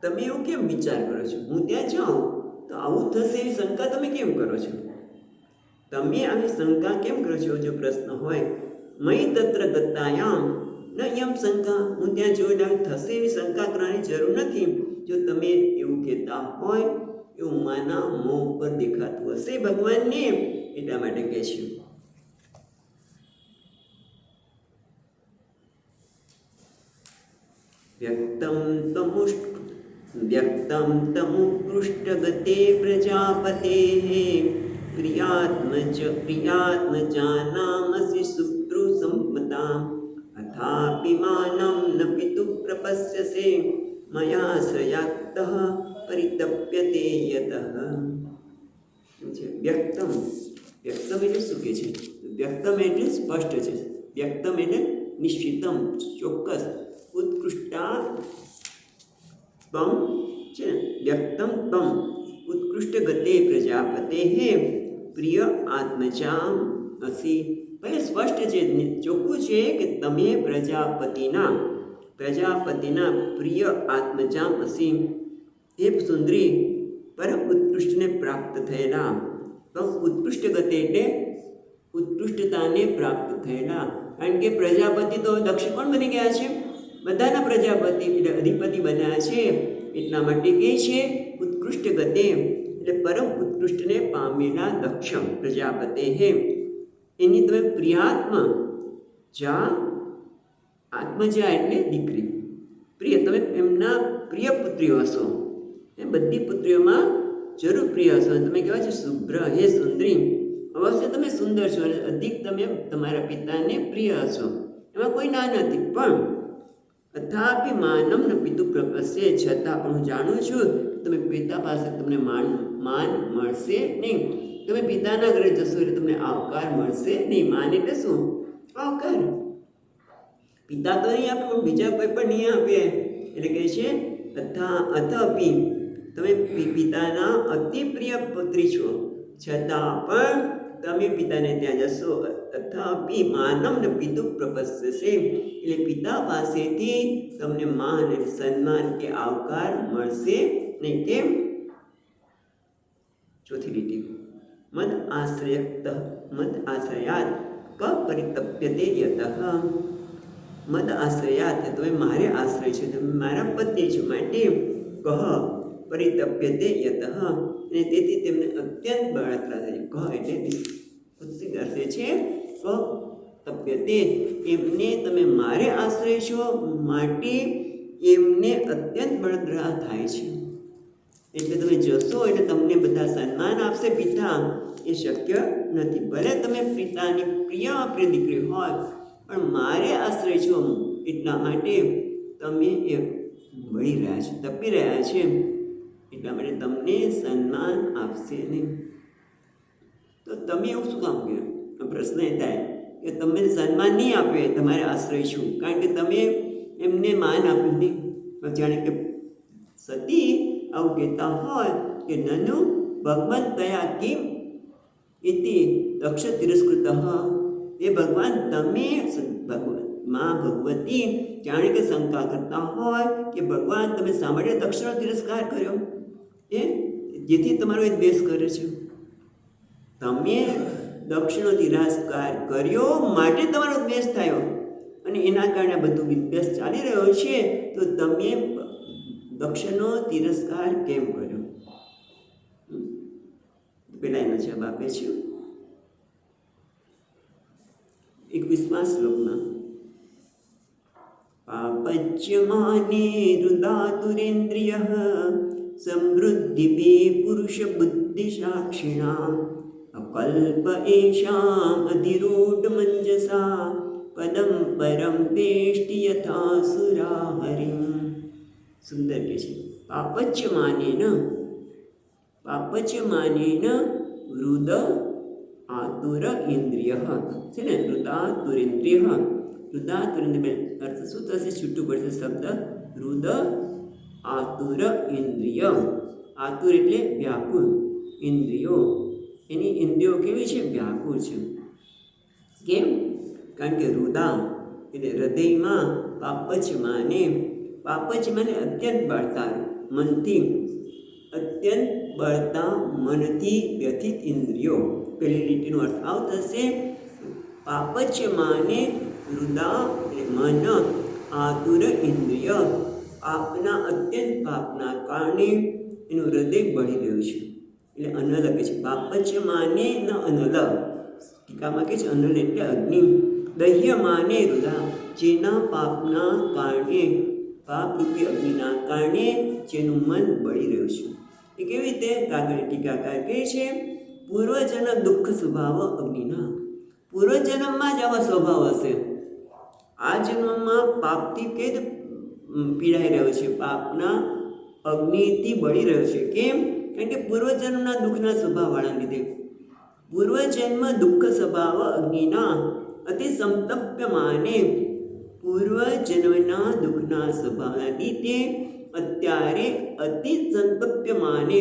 Speaker 1: તમે એવું કેમ વિચાર કરો છો, હું ત્યાં જાઉં તો આવું થશે એવી શંકા તમે કેમ કરો છો? તમે આવી શંકા કેમ કરો છો? જો પ્રશ્ન હોય, મયી તત્ર દત્તાયામ ન યમ શંકા, હું ત્યાં જોયેલા થશે એવી શંકા કરવાની જરૂર નથી. જો તમે એવું કહેતા હોય, એવું માના મોં ઉપર દેખાતું હશે ભગવાનને, એટલા માટે કહે છે. વ્યક્તમ તમુત્કૃષ્ટગતે પ્રજાપતેઃ પ્રિયાત્મજાનામસि સુપ્રુ સંપદામ અથાપિ માનમ ન પિતુ પ્રપસ્યસે મયાશ્રયાત્તઃ પરિતપ્યતે યતઃ. વ્યક્તમ એટલે શું કહે છે? વ્યક્તમ એટલે સ્પષ્ટ છે. વ્યક્તમ એટલે નિશ્ચિતમ, ચોક્કસ. ઉત્કૃષ્ટા તમ છે, વ્યક્તમ તમ ઉત્કૃષ્ટ ગતે પ્રજાપતે પ્રિય આત્મજામ અસી. ભલે સ્પષ્ટ છે, ચોખ્ખું છે કે તમે પ્રજાપતિના પ્રિય આત્મજામ અસી, હે સુંદરી પરમ ઉત્કૃષ્ટને પ્રાપ્ત થયેલા. તો ઉત્કૃષ્ટ ગતે એટલે ઉત્કૃષ્ટતાને પ્રાપ્ત થયેલા. કારણ કે પ્રજાપતિ તો દક્ષ કોણ બની ગયા છે? બધાના પ્રજાપતિ એટલે અધિપતિ બન્યા છે. એટલા માટે કહે છે ઉત્કૃષ્ટ ગતે એટલે પરમ ઉત્કૃષ્ટને પામેલા દક્ષમ પ્રજાપતે એની તમે પ્રિયાત્મ જા, આત્મજા એટલે દીકરી, પ્રિય, તમે એમના પ્રિય પુત્રીઓ હશો. એ બધી પુત્રીઓમાં જરૂર પ્રિય હશો. તમે કહેવાય છે શુભ્ર, હે સુંદરી, અવશ્ય તમે સુંદર છો અને અધિક તમે તમારા પિતાને પ્રિય હશો, એમાં કોઈ ના નથી. પણ અથાપિ માનમ ન પિતુ પ્રપસ્ય, છતાં પણ હું જાણું છું તમે પિતા પાસે તમને માન મળશે નહીં. તમે પિતાના ઘરે જશો એટલે તમને આવકાર મળશે નહીં. માન એટલે શું? આવકાર. પિતા તો નહીં આપે, પણ બીજા કોઈ પણ નહીં આપે. એટલે કહે છે અથાપિ તમે પિતાના અતિ પ્રિય પુત્રી છો, છતાં પણ તમે પિતાને ત્યાં જશો. અથાપિ માનમ ન પિતુ પ્રપસ્યસે એટલે પિતા પાસેથી તમને માન અને સન્માન કે આવકાર મળશે નહીં. કેમ? ચોથી લીટી મદ આશ્રયાત ક પરિતપ્યતે યતઃ. મદ આશ્રયાત તમે મારે આશ્રય છે, તમે મારા પત્ની છો, માટે કહ પરિતપ્યતે યતઃ અને તેથી તેમને અત્યંત બળતરા થાય. કહ એટલે ઉત્સિત અર્થે છે ક તપ્યતે એમને તમે મારે આશ્રય છો, માટે એમને અત્યંત બળતરા થાય છે. એટલે તમે જશો એટલે તમને બધા સન્માન આપશે પિતા, એ શક્ય નથી. ભલે તમે પિતાની પ્રિય દીકરી હોય, પણ મારે આશ્રય છો એટલા માટે તમે એ બળી રહ્યા છે, તપી રહ્યા છે, એટલા માટે તમને સન્માન આપશે નહીં. તો તમે એવું શું કામ કર્યું? પ્રશ્ન એ થાય કે તમે સન્માન નહીં આપે તમારે આશ્રય છું, કારણ કે તમે એમને માન આપ્યું નહીં. જાણે કે સતી આવું કહેતા હોય કે નનુ ભગવાન તયા કિમ ઇતિ દક્ષ તિરસ્કૃત. એ ભગવાન તમે મા ભગવતી જાણે કે શંકા કરતા હોય કે ભગવાન તમે સાંભળે દક્ષનો તિરસ્કાર કર્યો, એ જેથી તમારો એ દ્વેષ કરે છે. તમે દક્ષનો તિરસ્કાર કર્યો માટે તમારો દ્વેષ થયો, અને એના કારણે બધું વિદ્વેષ ચાલી રહ્યો છે. તો તમે દક્ષનો તિરસ્કાર કેમ કર્યો? પેલા એનો જવાબ આપે છે 21મા શ્લોકમાં પાપચ્યમાને રુદાતુરેન્દ્રિયઃ સમૃદ્ધિભિ પુરુષ બુદ્ધિ સાક્ષિણા અકલ્પ એષામ અધિરૂઢ મંજસા પદમ પરમ વેષ્ટિ યથા સુરા હરિમ. સુંદર કે છે પાપચ્યમાનેન વૃદ આતુર ઇન્દ્રિય છે ને, વૃદાતુરેન્દ્રિય. વૃદાતુરેન્દ્રિય અર્થ શું થશે? છૂટું પડશે શબ્દ વૃદ આતુર ઇન્દ્રિય. આતુર એટલે વ્યાકુળ, ઇન્દ્રિયો એની ઇન્દ્રિયો કેવી છે? વ્યાકુળ છે. કેમ? કારણ કે રુદા એટલે હૃદયમાં, પાપચ્યમાને અત્યંત બળતા મનથી, અત્યંત બળતા મનથી વ્યથિત ઇન્દ્રિયો. પહેલી લીટીનો અર્થ આવ થશે પાપચ્યમાને રુદા એટલે એટલે મન આતુર ઇન્દ્રિય પાપના અત્યંત પાપના કારણે એનું હૃદય બળી રહ્યું છે. એટલે અનલ કહે છે પાપચ્ય માને ન અનલ, ટીકામાં કહે છે અનલ એટલે અગ્નિ, દહ્ય માને રુદા, જેના પાપના કારણે પાપરૂપી અગ્નિના કારણે જેનું મન બળી રહ્યું છે. એ કેવી રીતે? આગળ ટીકાકાર કહે છે પૂર્વજન્મ દુઃખ સ્વભાવ અગ્નિના, પૂર્વજન્મમાં જ આવા સ્વભાવ હશે. આ જન્મમાં પાપથી કેદ પીડાઈ રહ્યો છે, પાપના અગ્નિથી બળી રહ્યો છે. કેમ? કારણ કે પૂર્વજન્મના દુઃખના સ્વભાવવાળા લીધે. પૂર્વજન્મ દુઃખ સ્વભાવ અગ્નિના અતિ સંતપ્ય માને, પૂર્વજન્મના દુઃખના સ્વભાવના લીધે અત્યારે અતિ સંતપ્ય માને,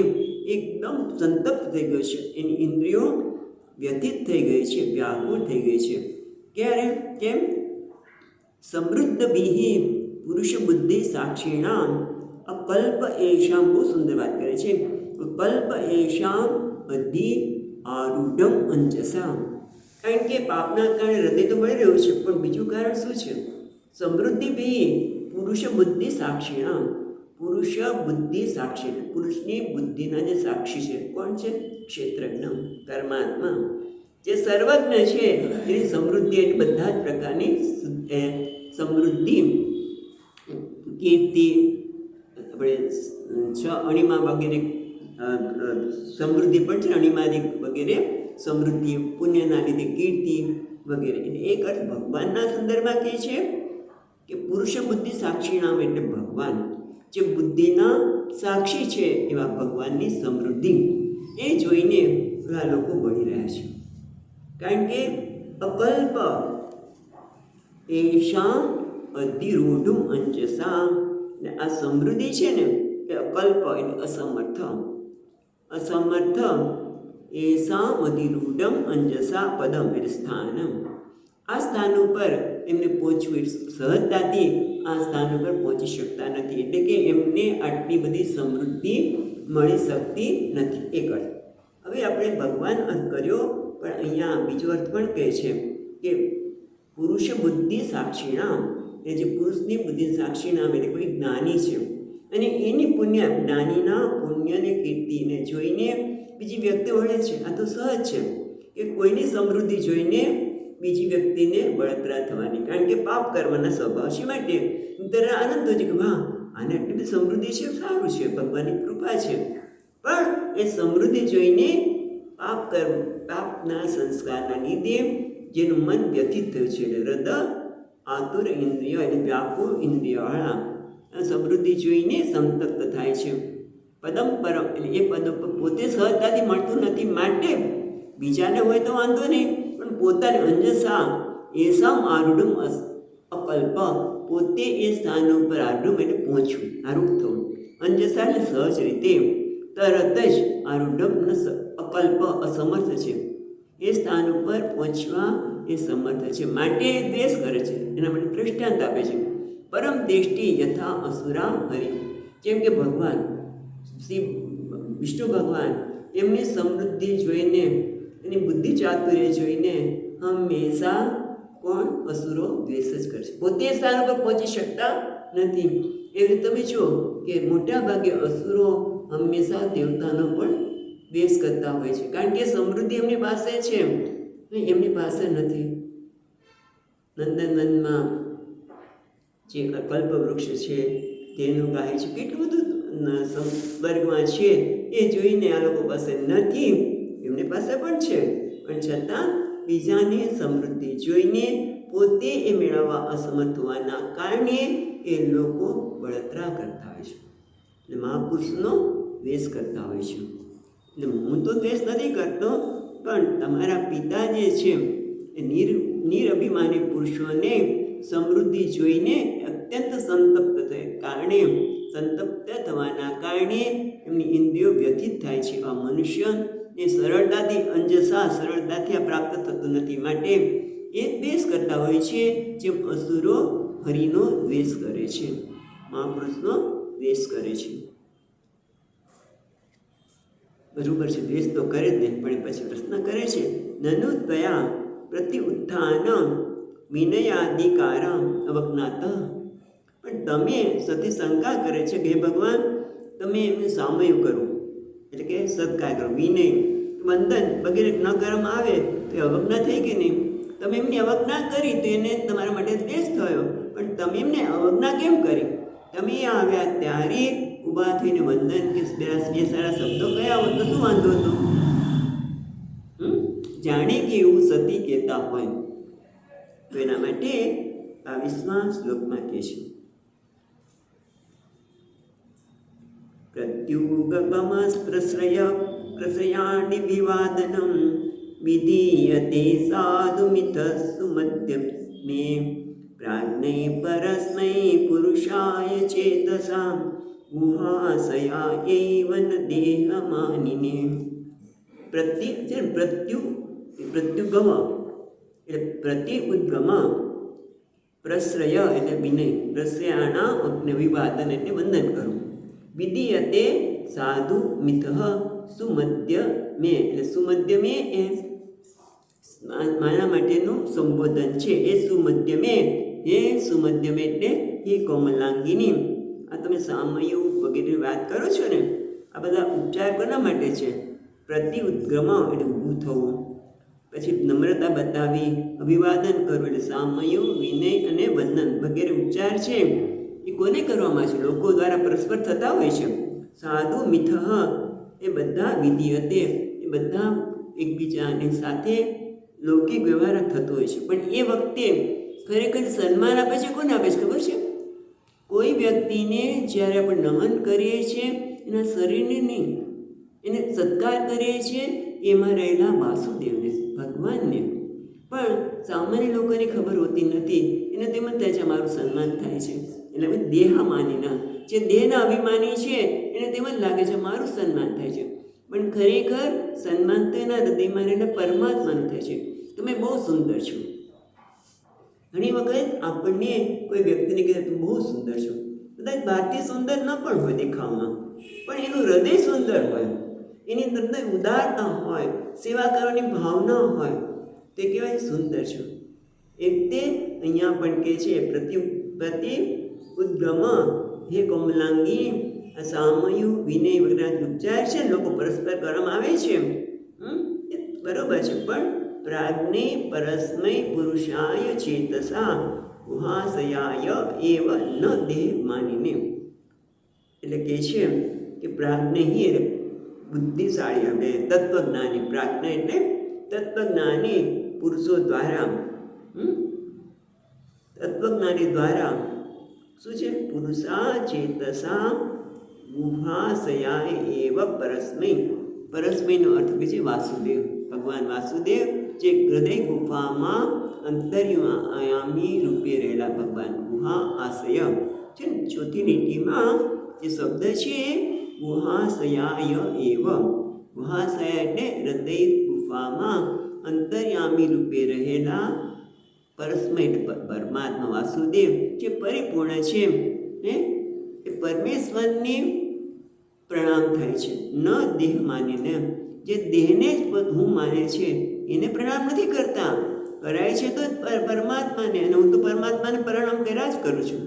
Speaker 1: એકદમ સંતપ્ત થઈ ગયો છે. એની ઇન્દ્રિયો વ્યથિત થઈ ગઈ છે, વ્યાકુળ થઈ ગઈ છે. ક્યારે? કેમ? સમૃદ્ધ બિહિ પુરુષ બુદ્ધિ સાક્ષીણા અકલ્પ એશામ, બહુ સુંદર વાત કરે છે, અકલ્પ એશામ અધિ આરૂઢમ અંજસા. કારણ કે પાપના કારણે હૃદય તો બળી રહ્યું છે, પણ બીજું કારણ શું છે? સમૃદ્ધિ બિહિ પુરુષ બુદ્ધિ સાક્ષીણા, પુરુષ બુદ્ધિ સાક્ષી, પુરુષની બુદ્ધિના જે સાક્ષી છે કોણ છે? ક્ષેત્રજ્ઞ પરમાત્મા, જે સર્વજ્ઞ છે. એની સમૃદ્ધિ એટલે બધા જ પ્રકારની સમૃદ્ધિ, કીર્તિ, આપણે અણિમા વગેરે સમૃદ્ધિ પણ છે, અણિમાદિક વગેરે સમૃદ્ધિ, પુણ્યના લીધે કીર્તિ વગેરે. એક અર્થ ભગવાનના સંદર્ભમાં કહે છે કે પુરુષ બુદ્ધિ સાક્ષી નામ એટલે ભગવાન, જે બુદ્ધિના સાક્ષી છે એવા ભગવાનની સમૃદ્ધિ એ જોઈને આ લોકો બળી રહ્યા છે. કારણ કે અકલ્પ એશામ અધિરૂઢું અંજસા, ને આ સમૃદ્ધિ છે ને એ અકલ્પ એટલે અસમર્થ, અસમર્થ એશામ અધિરૂઢમ અંજસા પદમ એટલે સ્થાનમ, આ સ્થાન ઉપર એમને પહોંચવું સહજતાથી આ સ્થાન ઉપર પહોંચી શકતા નથી. એટલે કે એમને આટલી બધી સમૃદ્ધિ મળી શકતી નથી. એક અર્થ. હવે આપણે ભગવાન અર્થ કર્યો, પણ અહીંયા બીજો અર્થ પણ કહે છે કે પુરુષ બુદ્ધિ સાક્ષીણામ, એ જે પુરુષની બુદ્ધિ સાક્ષીણામ એટલે કોઈ જ્ઞાની છે, અને એની પુણ્ય જ્ઞાનીના પુણ્યને કીર્તિને જોઈને બીજી વ્યક્તિ વળે છે. આ તો સહજ છે કે કોઈની સમૃદ્ધિ જોઈને બીજી વ્યક્તિને બળતરા થવાની, કારણ કે પાપ કરવાના સ્વભાવ છે. માટે ત્યારે આનંદ હોય છે કે વાહ, આને આટલી બધી સમૃદ્ધિ છે, સારું છે, ભગવાનની કૃપા છે. પણ એ સમૃદ્ધિ જોઈને પાપના સંસ્કારના લીધે જેનું મન વ્યથિત થયું છે, એટલે હૃદય આતુર ઇન્દ્રિય એટલે વ્યાકુળ ઇન્દ્રિયવાળા સમૃદ્ધિ જોઈને સંતપ્ત થાય છે. પદમ પરમ એટલે એ પદ પોતે સહજતાથી મળતું નથી, માટે બીજાને હોય તો વાંધો નહીં, પણ પોતાને અંજસા એસામ આરૂઢમ અકલ્પ, પોતે એ સ્થાન ઉપર આરૂઢ એટલે પહોંચવું, આરૂઢ થવું. અંજસા એટલે સહજ રીતે, તરત જ આરૂઢમ અકલ્પ અસમર્થ છે, એ સ્થાન ઉપર પહોંચવા એ સમર્થ છે, માટે દ્વેષ કરે છે. એના માટે દૃષ્ટાંત આપે છે. પરમ દેષ્ટિ યથા અસુરા હરિ, જેમ કે ભગવાન શ્રી વિષ્ણુ ભગવાન એમની સમૃદ્ધિ જોઈને, એની બુદ્ધિ ચાતુર્ય જોઈને હંમેશા કોણ? અસુરો દ્વેષ જ કરે છે, પોતે સ્થાન ઉપર પહોંચી શકતા નથી. એવી તમે જુઓ કે મોટા ભાગે અસુરો હંમેશા દેવતાનો પણ દ્વેષ કરતા હોય છે, કારણ કે સમૃદ્ધિ એમની પાસે છે, એમની પાસે નથી. નંદનવનમાં જે કલ્પ વૃક્ષ છે તેનું ગાય છે, કેટલું બધું સ્વર્ગમાં છે, એ જોઈને આ લોકો પાસે નથી, એમની પાસે પણ છે, પણ છતાં બીજાની સમૃદ્ધિ જોઈને પોતે એ મેળવવા અસમર્થ હોવાના કારણે એ લોકો બળતરા કરતા હોય છે, એટલે મહાપુરુષનો દ્વેષ કરતા હોય છે. એટલે હું તો દ્વેષ નથી કરતો, પણ તમારા પિતા જે છે એ નિરઅભિમાની પુરુષોને સમૃદ્ધિ જોઈને અત્યંત સંતપ્ત થવાના કારણે એમની ઇન્દ્રિયો વ્યથિત થાય છે. આ મનુષ્યને સરળતાથી સરળતાથી આ પ્રાપ્ત થતું નથી, માટે એ દ્વેષ કરતા હોય છે, જેમ અસુરો હરિનો દ્વેષ કરે છે, મહાપુરુષનો દ્વેષ કરે છે. બરાબર છે, દ્વેષ તો કરે જ નહીં, પણ પછી પ્રશ્ન કરે છે નનુ ત્વયા પ્રતિ ઉત્થાન વિનયાધિકારમ અવજ્ઞાત. પણ તમે સતી શંકા કરે છે કે હે ભગવાન, તમે એમને સામયું કરો, એટલે કે સત્કાર કરો, વિનય વંદન વગેરે ન કરવામાં આવે તો એ અવજ્ઞા થઈ કે નહીં? તમે એમની અવજ્ઞા કરી તો એને તમારા માટે દ્વેષ થયો, પણ તમે એમને અવજ્ઞા કેમ કરી? તમે આવ્યા ત્યારે ઊભા થઈને વંદન કે બે સારા શબ્દો કયા હોત તો શું વાંધો હતો? જાણે કે એવું સતી કહેતા હોય. તો એના માટે આ 20મા શ્લોકમાં કહે છે, પ્રશ્રયાણિ વિવાદનમ વિધીયતે સાધુ મિથસ્સુ મધ્યમે પ્રાજ્ઞૈ પરસ્મૈ પુરુષાય ચેતસા ગુહાશયા એવ ન દેહમાનિને. પ્રત્યુગમ એટલે પ્રતિ ઉદ્ગમ, પ્રશ્રય એટલે વિનય, પ્રશ્રયાણા એટલે વિવાદન એટલે વંદન કરવું, વિધીયતે સાધુ મિથ સુમધ્ય મે એટલે સુમધ્ય મે એ મારા માટેનું સંબોધન છે. એ સુમધ્ય મે, એ સુમધ્ય મે એટલે એ કોમલાંગીની. આ તમે સામયું વગેરે વાત કરો છો ને, આ બધા ઉપચાર કોના માટે છે? પ્રતિ ઉદ્ગમ એટલે ઊભું થવું, પછી નમ્રતા બતાવી, અભિવાદન કરવું એટલે સામયું, વિનય અને વંદન વગેરે ઉપચાર છે એ કોને કરવામાં છે? લોકો દ્વારા પરસ્પર થતા હોય છે. સાધુ મિથ એ બધા વિધિયતે એ બધા એકબીજાની સાથે લૌકિક વ્યવહાર થતો હોય છે. પણ એ વખતે ખરેખર સન્માન આપે છે કોને આપે છે ખબર છે? કોઈ વ્યક્તિને જ્યારે આપણે નમન કરીએ છીએ એના શરીરને નહીં, એને સત્કાર કરીએ છીએ એમાં રહેલા વાસુદેવને, ભગવાનને. પણ સામાન્ય લોકોને ખબર હોતી નથી, એને તેમ જ થાય છે મારું સન્માન થાય છે. એટલે દેહમાનીના, જે દેહના અભિમાની છે એને તેમ જ લાગે છે મારું સન્માન થાય છે. પણ ખરેખર સન્માન તો એના હૃદયમાં રહેલા પરમાત્માનું થાય છે. તમે બહુ સુંદર છો. ઘણી વખત આપણને કોઈ વ્યક્તિને કહે તું બહુ સુંદર છો, કદાચ બહારથી સુંદર ન પણ હોય દેખાવમાં, પણ એનું હૃદય સુંદર હોય, એની અંદર ઉદારતા હોય, સેવા કરવાની ભાવના હોય, તે કહેવાય સુંદર છો. એટલે અહીંયા પણ કહે છે પ્રતિ ઉદ્ગમ હે કોમલાંગી, સામયું વિનય વગેરે ઉપચાર છે લોકો પરસ્પર કરવામાં આવે છે, એ બરોબર છે. પણ પ્રાજ્ઞે પરસ્મૈ પુરુષાય ચેતસા ગુહાશયાય એવ ન દેહ માનીને. એટલે કહે છે કે પ્રાજ્ઞ બુદ્ધિશાળી હવે તત્વજ્ઞાની, પ્રાજ્ઞ એટલે તત્વજ્ઞાની પુરુષો દ્વારા, તત્વજ્ઞાની દ્વારા શું છે? પુરુષા ચેતસા ગુહાશયાય એવ પરસ્મૈ. પરસ્મૈનો અર્થ કે છે વાસુદેવ, ભગવાન વાસુદેવ જે હૃદય ગુફામાં અંતર્યામી રૂપે રહેલા ભગવાન. ગુહા આશય છે ચોથી લીટીમાં જે શબ્દ છે ગુહાશયાય એવ. ગુહાશય એટલે હૃદય ગુફામાં અંતર્યામી રૂપે રહેલા પરસ્મૈ પરમાત્મા વાસુદેવ જે પરિપૂર્ણ છે, એ પરમેશ્વરને પ્રણામ થાય છે. ન દેહ માનીને, જે દેહને જ હું માને છે એને પ્રણામ નથી કરતા, કરાય છે તો પરમાત્માને, અને હું તો પરમાત્માને પ્રણામ કર્યા જ કરું છું.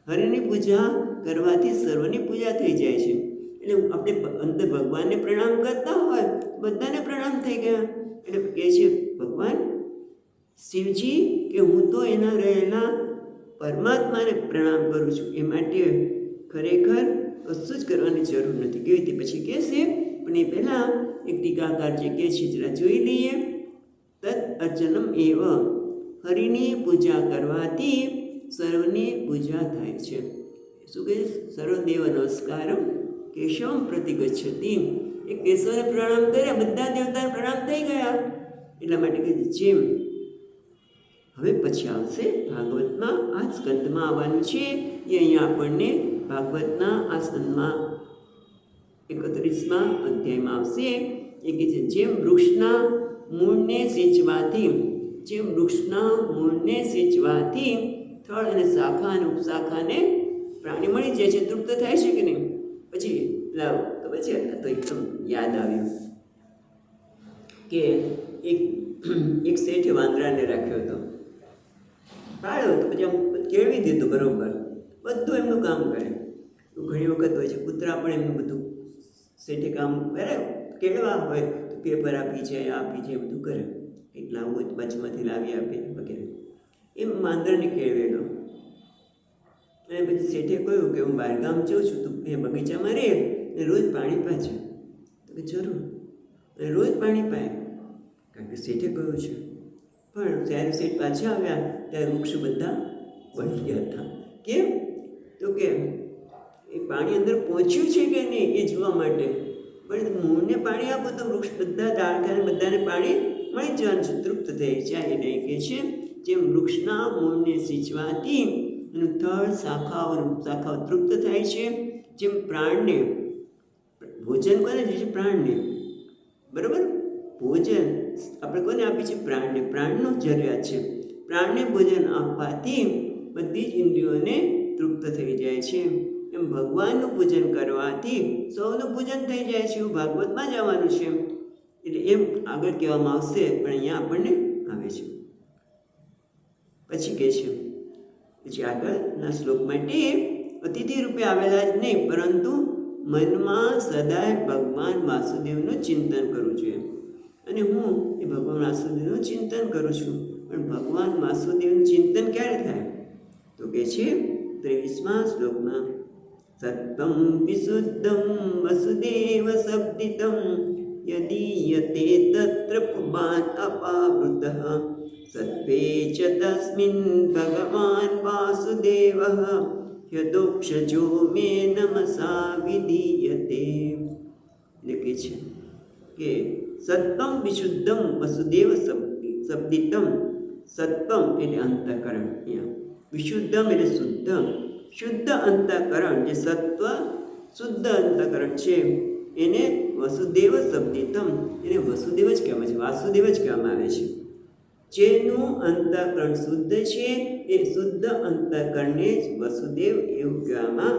Speaker 1: હરિની પૂજા કરવાથી સર્વની પૂજા થઈ જાય છે. એટલે આપણે અંદર ભગવાનને પ્રણામ કરતા હોય બધાને પ્રણામ થઈ ગયા. એટલે કહે છે ભગવાન શિવજી કે હું તો એના રહેલા પરમાત્માને પ્રણામ કરું છું, એ માટે ખરેખર કશું જ કરવાની જરૂર નથી. કેવી રીતે પછી કહેશે, પણ એ પહેલાં એક ટીકાકાર જે કહે છે જરા જોઈ લઈએ. તદ અર્ચનમ એવ, હરિની પૂજા કરવાથી સર્વની પૂજા થાય છે. શું કહે? સર્વદેવ નમસ્કારમ કેશવમ પ્રતિગચ્છતિ. એ કેશવને પ્રણામ કર્યા, બધા દેવતાને પ્રણામ થઈ ગયા. એટલા માટે કહે છે જેમ હવે પછી આવશે ભાગવતમાં આ સ્કંદમાં આવવાનું છે, એ અહીંયા આપણને ભાગવતના આ સ્કંદમાં 31મા અધ્યાયમાં આવશે. એ કહે છે જેમ વૃક્ષના મૂળને સિંચવાથી, જેમ વૃક્ષના મૂળને સિંચવાથી થળ અને શાખા અને ઉપશાખાને પ્રાણી મળી જાય છે, તૃપ્ત થાય છે કે નહીં? પછી લાવ ખબર છે, તો એકદમ યાદ આવ્યું કે એક શેઠે વાંદરાને રાખ્યો હતો. પાળ્યો તો પછી આમ કેળવી દીધું બરાબર, બધું એમનું કામ કરે. ઘણી વખત હોય છે કૂતરા પણ એમનું બધું શેઠે કામ કરે, કેળવા હોય તો પેપર આપી છે બધું કરે, કંઈક લાવવું હોય તો બાજુમાંથી લાવી આપે વગેરે. એમ વાંદરને કેળવેલો. અને પછી શેઠે કહ્યું કે હું બહારગામ જાઉં છું, તું એ બગીચામાં રહે અને રોજ પાણી પાજે. તો કે જરૂર. અને રોજ પાણી પાય, કારણ કે શેઠે કહ્યું છે. પણ જ્યારે શેઠ પાછા આવ્યા ત્યારે વૃક્ષ બધા બળી ગયા હતા. કેમ? તો કે એ પાણી અંદર પહોંચ્યું છે કે નહીં એ જોવા માટે. પણ મૂળને પાણી આપો તો વૃક્ષ બધા ડાળખાને બધાને પાણી મળી જવાનું છે, તૃપ્ત થઈ જાય. એટલે કહે છે જેમ વૃક્ષના મૂળને સિંચવાથી એનું થડ શાખાઓ તૃપ્ત થાય છે, જેમ પ્રાણને ભોજન કોને જોઈએ છે? પ્રાણને. બરાબર? ભોજન આપણે કોને આપીએ છીએ? પ્રાણને. પ્રાણનો જરૂરિયાત છે. પ્રાણને ભોજન આપવાથી બધી જ ઇન્દ્રિયોને તૃપ્ત થઈ જાય છે. એમ ભગવાનનું પૂજન કરવાથી સૌનું પૂજન થઈ જાય છે. એવું ભાગવતમાં જ આવવાનું છે. એટલે એમ આગળ કહેવામાં આવશે, પણ અહીંયા આપણને આવે છે. પછી કહે છે, પછી આગળના શ્લોક માટે અતિથિ રૂપે આવેલા જ નહીં, પરંતુ મનમાં સદાય ભગવાન વાસુદેવનું ચિંતન કરવું જોઈએ. અને હું એ ભગવાન વાસુદેવનું ચિંતન કરું છું. પણ ભગવાન વાસુદેવનું ચિંતન ક્યારે થાય? તો કહે છે 23મા શ્લોકમાં, સત્વં વિશુદ્ધં વસુદેવ શબ્દિતં યદીયતે તત્ર પુમાન અપાવૃતઃ સત્વે ચ તસ્મિન ભગવાન વાસુદેવઃ યદોક્ષજો મે નમસા વિધીયતે. એટલે કહે છે કે સત્વમ વિશુદ્ધમ વસુદેવ શબ્દિતમ. સત્વમ એટલે અંતઃકરણ, વિશુદ્ધમ એટલે શુદ્ધ, શુદ્ધ અંતઃકરણ, જે સત્વ શુદ્ધ અંતઃકરણ છે એને વસુદેવ શબ્દિતમ, એને વસુદેવ જ કહેવામાં છે, વાસુદેવ જ કહેવામાં આવે છે. જેનું અંતઃકરણ શુદ્ધ છે એ શુદ્ધ અંતઃકરણને જ વસુદેવ એવું કહેવામાં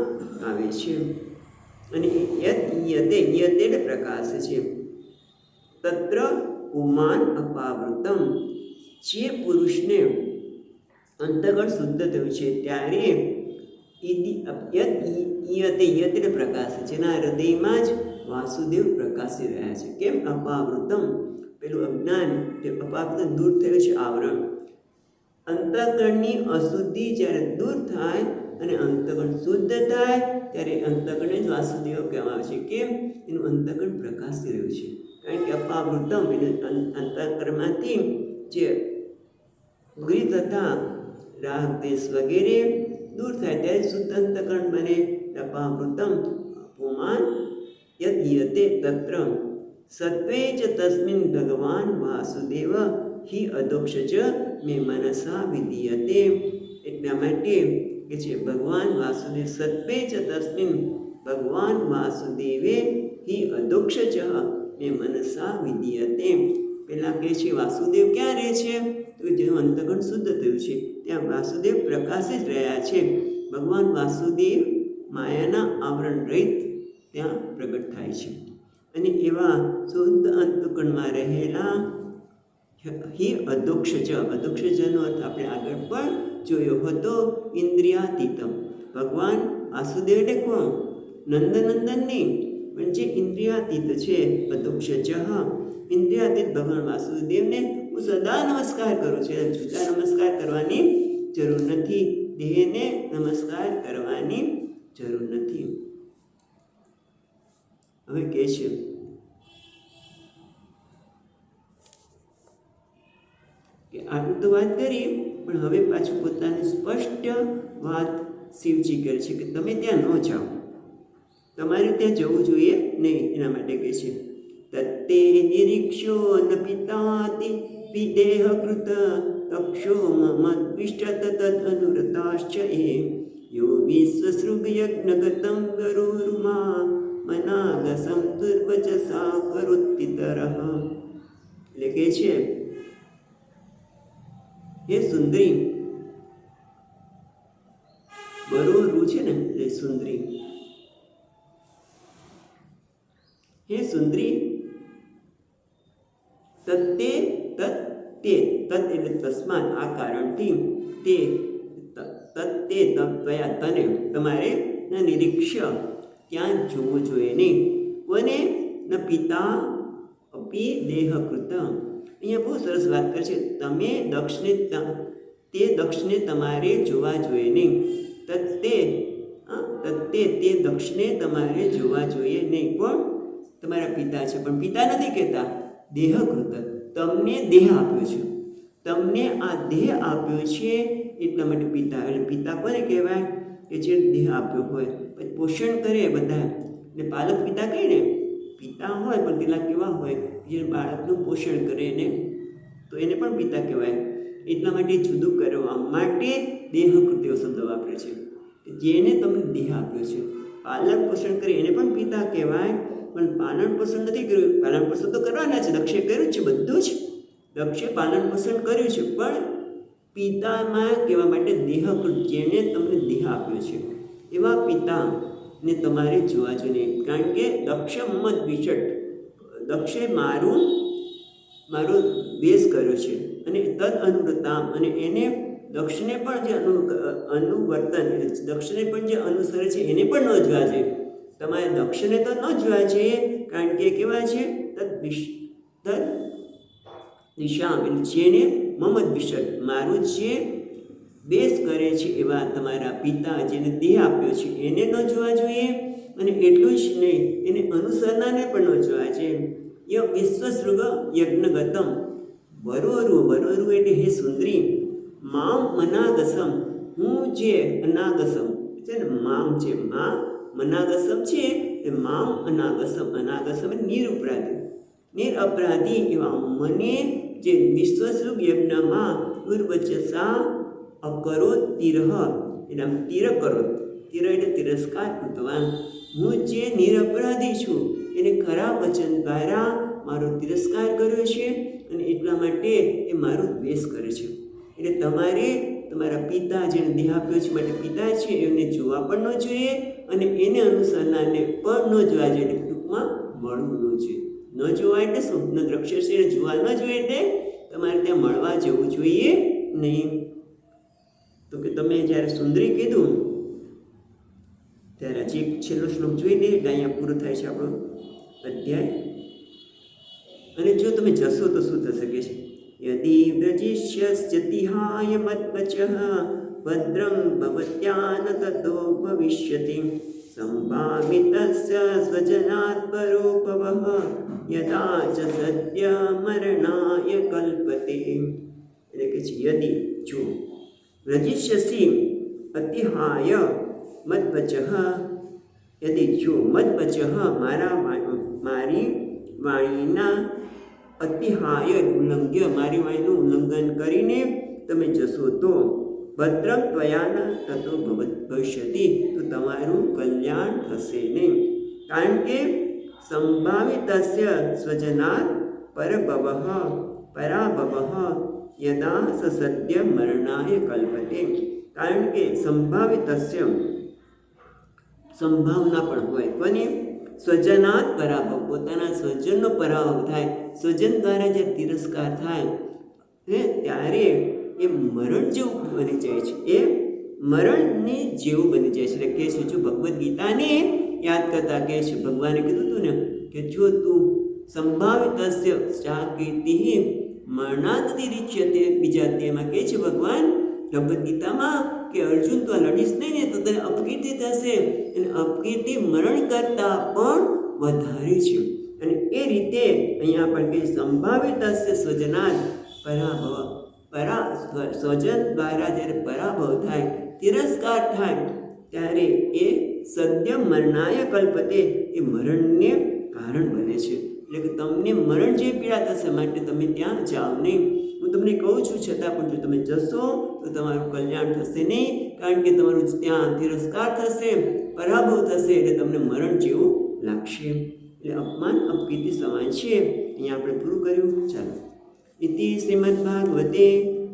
Speaker 1: આવે છે. અને યતે એટલે પ્રકાશ છે. તત્ર પુમાન અપાવૃતમ, જે પુરુષને અંતઃકરણ શુદ્ધ થયું છે ત્યારે યત એટલે પ્રકાશ, જેના હૃદયમાં જ વાસુદેવ પ્રકાશી રહ્યા છે. કેમ? અપાવૃતમ, પેલું અજ્ઞાન તે અપાવૃત દૂર થયું છે, આવરણ. અંતઃકરણની અશુદ્ધિ જ્યારે દૂર થાય અને અંતઃકરણ શુદ્ધ થાય ત્યારે અંતઃકરણને જ વાસુદેવ કહેવામાં આવે છે. કેમ? એનું અંતઃકરણ પ્રકાશી રહ્યું છે. કારણ કે અપાવૃતમ એટલે અંતઃકરણમાંથી જે ગુરી તથા રાગ દેશ વગેરે દૂર થાય ત્યારે શુદ્ધ અંતઃકરણ બને. અપાવૃતમ પુમાન યદીયતે તત્ર સત્વે ચ તસ્મિન ભગવાન વાસુદેવ હિ અધોક્ષજ મે મનસા વિધીયતે. એટલા માટે કે છે ભગવાન વાસુદેવ સત્વે ચ તસ્મિન ભગવાન વાસુદેવે હિ અધોક્ષજ મે મનસા વિધીયતે. પહેલાં કહે છે વાસુદેવ ક્યાં રહે છે? તો જેનું અંતઃકરણ શુદ્ધ થયું છે ત્યાં વાસુદેવ પ્રકાશી જ રહ્યા છે. ભગવાન વાસુદેવ માયાના આવરણ રહિત ત્યાં પ્રગટ થાય છે. અને એવા શુદ્ધ અંતઃકરણમાં રહેલા હિ અધોક્ષજ, અધોક્ષજનો અર્થ આપણે આગળ પણ જોયો હતો, ઇન્દ્રિયાતીતમ. ભગવાન વાસુદેવ એટલે કોણ? નંદનંદન નહીં, પણ જે ઇન્દ્રિયાતીત છે. અધોક્ષજ ઇન્દ્રિયાતીત ભગવાન વાસુદેવને હું સદા નમસ્કાર કરું છું. જુદા નમસ્કાર કરવાની જરૂર નથી, દેહને નમસ્કાર કરવાની જરૂર નથી. હવે કહે છે કે આટલું તો વાત કરી, પણ હવે પાછું પોતાની સ્પષ્ટ વાત શિવજી કરે છે કે તમે ત્યાં ન જાઓ, તમારે ત્યાં જવું જોઈએ નહીં. એના માટે કહે છે તત્તે નિરીક્ષો ન પિતાતિ વિદેહ કૃત તક્ષો મદ્વિષ્ટ તદ અનુરતાશ્ચ એ યો વિશ્વસૃગ યજ્ઞ ગતમ ગરુરુમા મનાગસમ દુર્વચસા કરોત્તિતરઃ. એટલે કહે છે હે સુંદરી, બરોરું છે ને એટલે સુંદરી, હે સુંદરી, તત્તે તત્ તે તત્ એટલે તસ્માત આ કારણથી, તે તત્તે ત્વયા તને તમારે ન નિરીક્ષ્ય ત્યાં જોવું જોઈએ નહીં. કોને? ન પિતા અપી દેહકૃત. અહીંયા બહુ સરસ વાત કરે છે. તમે તે દક્ષને તમારે જોવા જોઈએ નહીં. તત્તે તે દક્ષને તમારે જોવા જોઈએ નહીં. કોણ? તમારા પિતા છે, પણ પિતા નથી કહેતા, દેહકૃત. તમને દેહ આપ્યો છે, તમને આ દેહ આપ્યો છે એટલા માટે પિતા. એટલે પિતા કોને કહેવાય? કે જે દેહ આપ્યો હોય, પછી પોષણ કરે બધા. ને પાલક પિતા કહે ને, પિતા હોય પણ કેટલાક કેવા હોય જે બાળકનું પોષણ કરે ને, તો એને પણ પિતા કહેવાય. એટલા માટે જુદું કરવા માટે દેહકૃત એવો શબ્દ વાપરે છે. જેને તમને દેહ આપ્યો છે, પાલક પોષણ કરે એને પણ પિતા કહેવાય. પણ પાલન પોષણ નથી કર્યું. પાલન પોષણ તો કરવાના છે, દક્ષે કર્યું છે બધું જ. દક્ષે પાલન પોષણ કર્યું છે, પણ પિતામાં કહેવા માટે દેહકૃત, જેને તમને દેહ આપ્યો છે એવા પિતાને તમારે જોવા જોઈએ. કારણ કે દક્ષ મત વિષટ, દક્ષે મારો દ્વેષ કર્યો છે, અને તદ અનુવ્રતામ, અને એને દક્ષને પણ જે અનુવર્તન, દક્ષને પણ જે અનુસરે છે એને પણ ન જોવા જોઈએ. તમારે દક્ષને તો ન જોવા જોઈએ, કારણ કે કેવા છે? તદ દિશામ, એટલે જેને મમદ વિષટ, મારું જે દ્વેષ કરે છે એવા તમારા પિતા, જેને દેહ આપ્યો છે એને ન જોવા જોઈએ. અને એટલું જ નહીં, એને અનુસરનારને પણ ન જોવા જોઈએ. ય વિશ્વસૃગ યજ્ઞગતમ, વરોરુ એટલે હે સુંદરી, મામ અનાગસમ, હું જે અનાગસમ છે ને, મામ છે, મા મનાગસમ છે એ મામ અનાગસમ, અનાગસમ નિરપરાધી એવા મને જે વિશ્વસૃગ યજ્ઞમાં ઉર્વચસા અકરોત તિરહ, એટલે આમ તિર કરોત, તિર એટલે તિરસ્કાર કૃતવાન, હું જે નિરપરાધી છું એને ખરા વચન દ્વારા મારો તિરસ્કાર કર્યો છે, અને એટલા માટે એ મારો દ્વેષ કરે છે. એટલે તમારે તમારા પિતા, જેને દેહ આપ્યો છે માટે પિતા છે, એને જોવા પણ ન જોઈએ, અને એને અનુસરનારને પણ ન જોવા જોઈએ. એટલે ટૂંકમાં મળવું ન જોઈએ. ન જોવા એટલે શું? ન દ્રક્ષ્યશીને જોવા ન જોઈએ, એટલે તમારે ત્યાં મળવા જવું જોઈએ નહીં. તો કે તમે જ્યારે સુંદરી કીધું ત્યારે હજી એક છેલ્લો શ્લોક જોઈ દે, એટલે અહીંયા પૂરો થાય છે આપણો અધ્યાય. અને જો તમે જશો તો શું થશે કે છે? યદિ વ્રજિષ્યસ્યતિહાય મદ્વચઃ ભદ્રં ભવત્યાન તતો ભવિષ્યતિ સંભાવિતસ્ય સ્વજનાત્ પરોપવઃ યદા ચ સદ્ય મરણાય કલ્પતે. એટલે કે છે યદિ, જો વ્રજિષ્યસી અતિહાય મદ્વચઃ, યદિ જો મદ્વચઃ મારી વાણીના અતિહાય ઉલ્લંઘ્ય, મારી વાણીનું ઉલ્લંઘન કરીને તમે જશો તો ભદ્રમ ત્વયાન તતો ભવિષ્યતિ, તો તમારું કલ્યાણ થશે નહીં. કારણ કે સંભાવિતસ્ય સ્વજનાત પરાભવઃ યદા સસદ્ય મરણાય કલ્પતે. કારણ કે સંભાવિતસ્ય, સંભાવના પણ હોય કોને? સ્વજનાત પરાભવ, પોતાના સ્વજનનો પરાભવ થાય, સ્વજન દ્વારા જે તિરસ્કાર થાય ત્યારે એ મરણ જેવું બની જાય છે, એ મરણની જેવું બની જાય છે. એટલે કહે છે, જો ભગવદ્ ગીતાને યાદ કરતા કહે છે, ભગવાને કીધું હતું ને કે જો તું સંભાવિતસ્ય ચા કીર્તિ મરણાદિ રીચ્યતે, બીજા તેમાં કહે છે ભગવાન ભગવદ્ ગીતામાં કે અર્જુન તો લડીશ નહીં ને તો તને અપકીર્તિ થશે, અને અપકીર્તિ મરણ કરતાં પણ વધારે છે. અને એ રીતે અહીંયા પણ કે સંભાવિતસ્ય સ્વજનાત પરાભવ, સ્વજન દ્વારા જ્યારે પરાભવ થાય, તિરસ્કાર થાય, ત્યારે એ સદ્ય મરણાય કલ્પતે, એ મરણને કારણ બને છે. એટલે કે તમને મરણ જે પીડા થશે, માટે તમે ત્યાં જાઓ નહીં. હું તમને કહું છું, છતાં પણ જો તમે જશો તો તમારું કલ્યાણ થશે નહીં, કારણ કે તમારું ત્યાં તિરસ્કાર થશે, પરાભવ થશે, એટલે તમને મરણ જેવું લાગશે. એટલે અપમાન અપકીર્તિ સમાન છે. અહીંયા આપણે પૂરું કર્યું. ચાલો, ઇતિ શ્રીમદ્ભાગવતે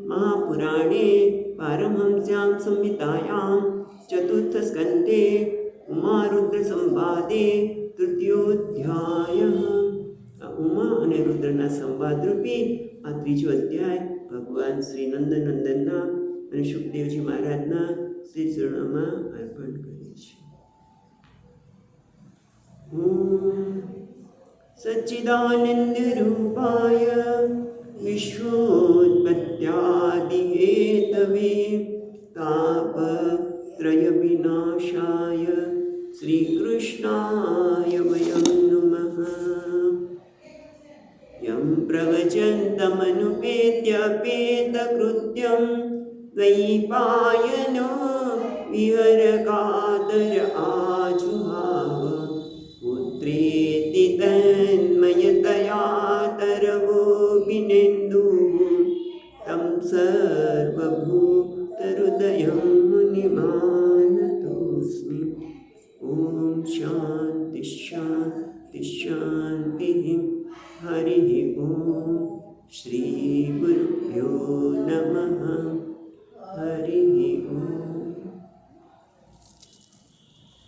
Speaker 1: મહાપુરાણે પારમહંસ્યામ સંહિતાયામ ચતુર્થ સ્કંધે ઉમારુદ્ર સંવાદે તૃતીયોધ્યાય. ઉમા અને રુદ્રના સંવાદ રૂપી આ ત્રીજો અધ્યાય ભગવાન શ્રી નંદનંદનના અને સુખદેવજી મહારાજના શ્રી ચરણોમાં અર્પણ કરે છે. ઓમ સચ્ચિદાનંદ રૂપાય વિશ્વોત્પત્યાદિ હેતવે તાપત્રય વિનાશાય શ્રી કૃષ્ણાય વયં નમઃ. યં પ્રવચन्तમનુપેત્ય પેતકૃત્યં દ્વૈપાયનો વિહરકાતર આજુહાવ. પુત્રેતિ તન્મયતયા તરવો વિનેन्दુः तं સર્વભૂતહૃદયં મુનિમાનતોऽસ્મિ. ઓમ શાંતિ શાંતિ શાંતિ. હરિ ઓમ. શ્રી ગુરુભ્યો નમઃ. હરિ ઓમ.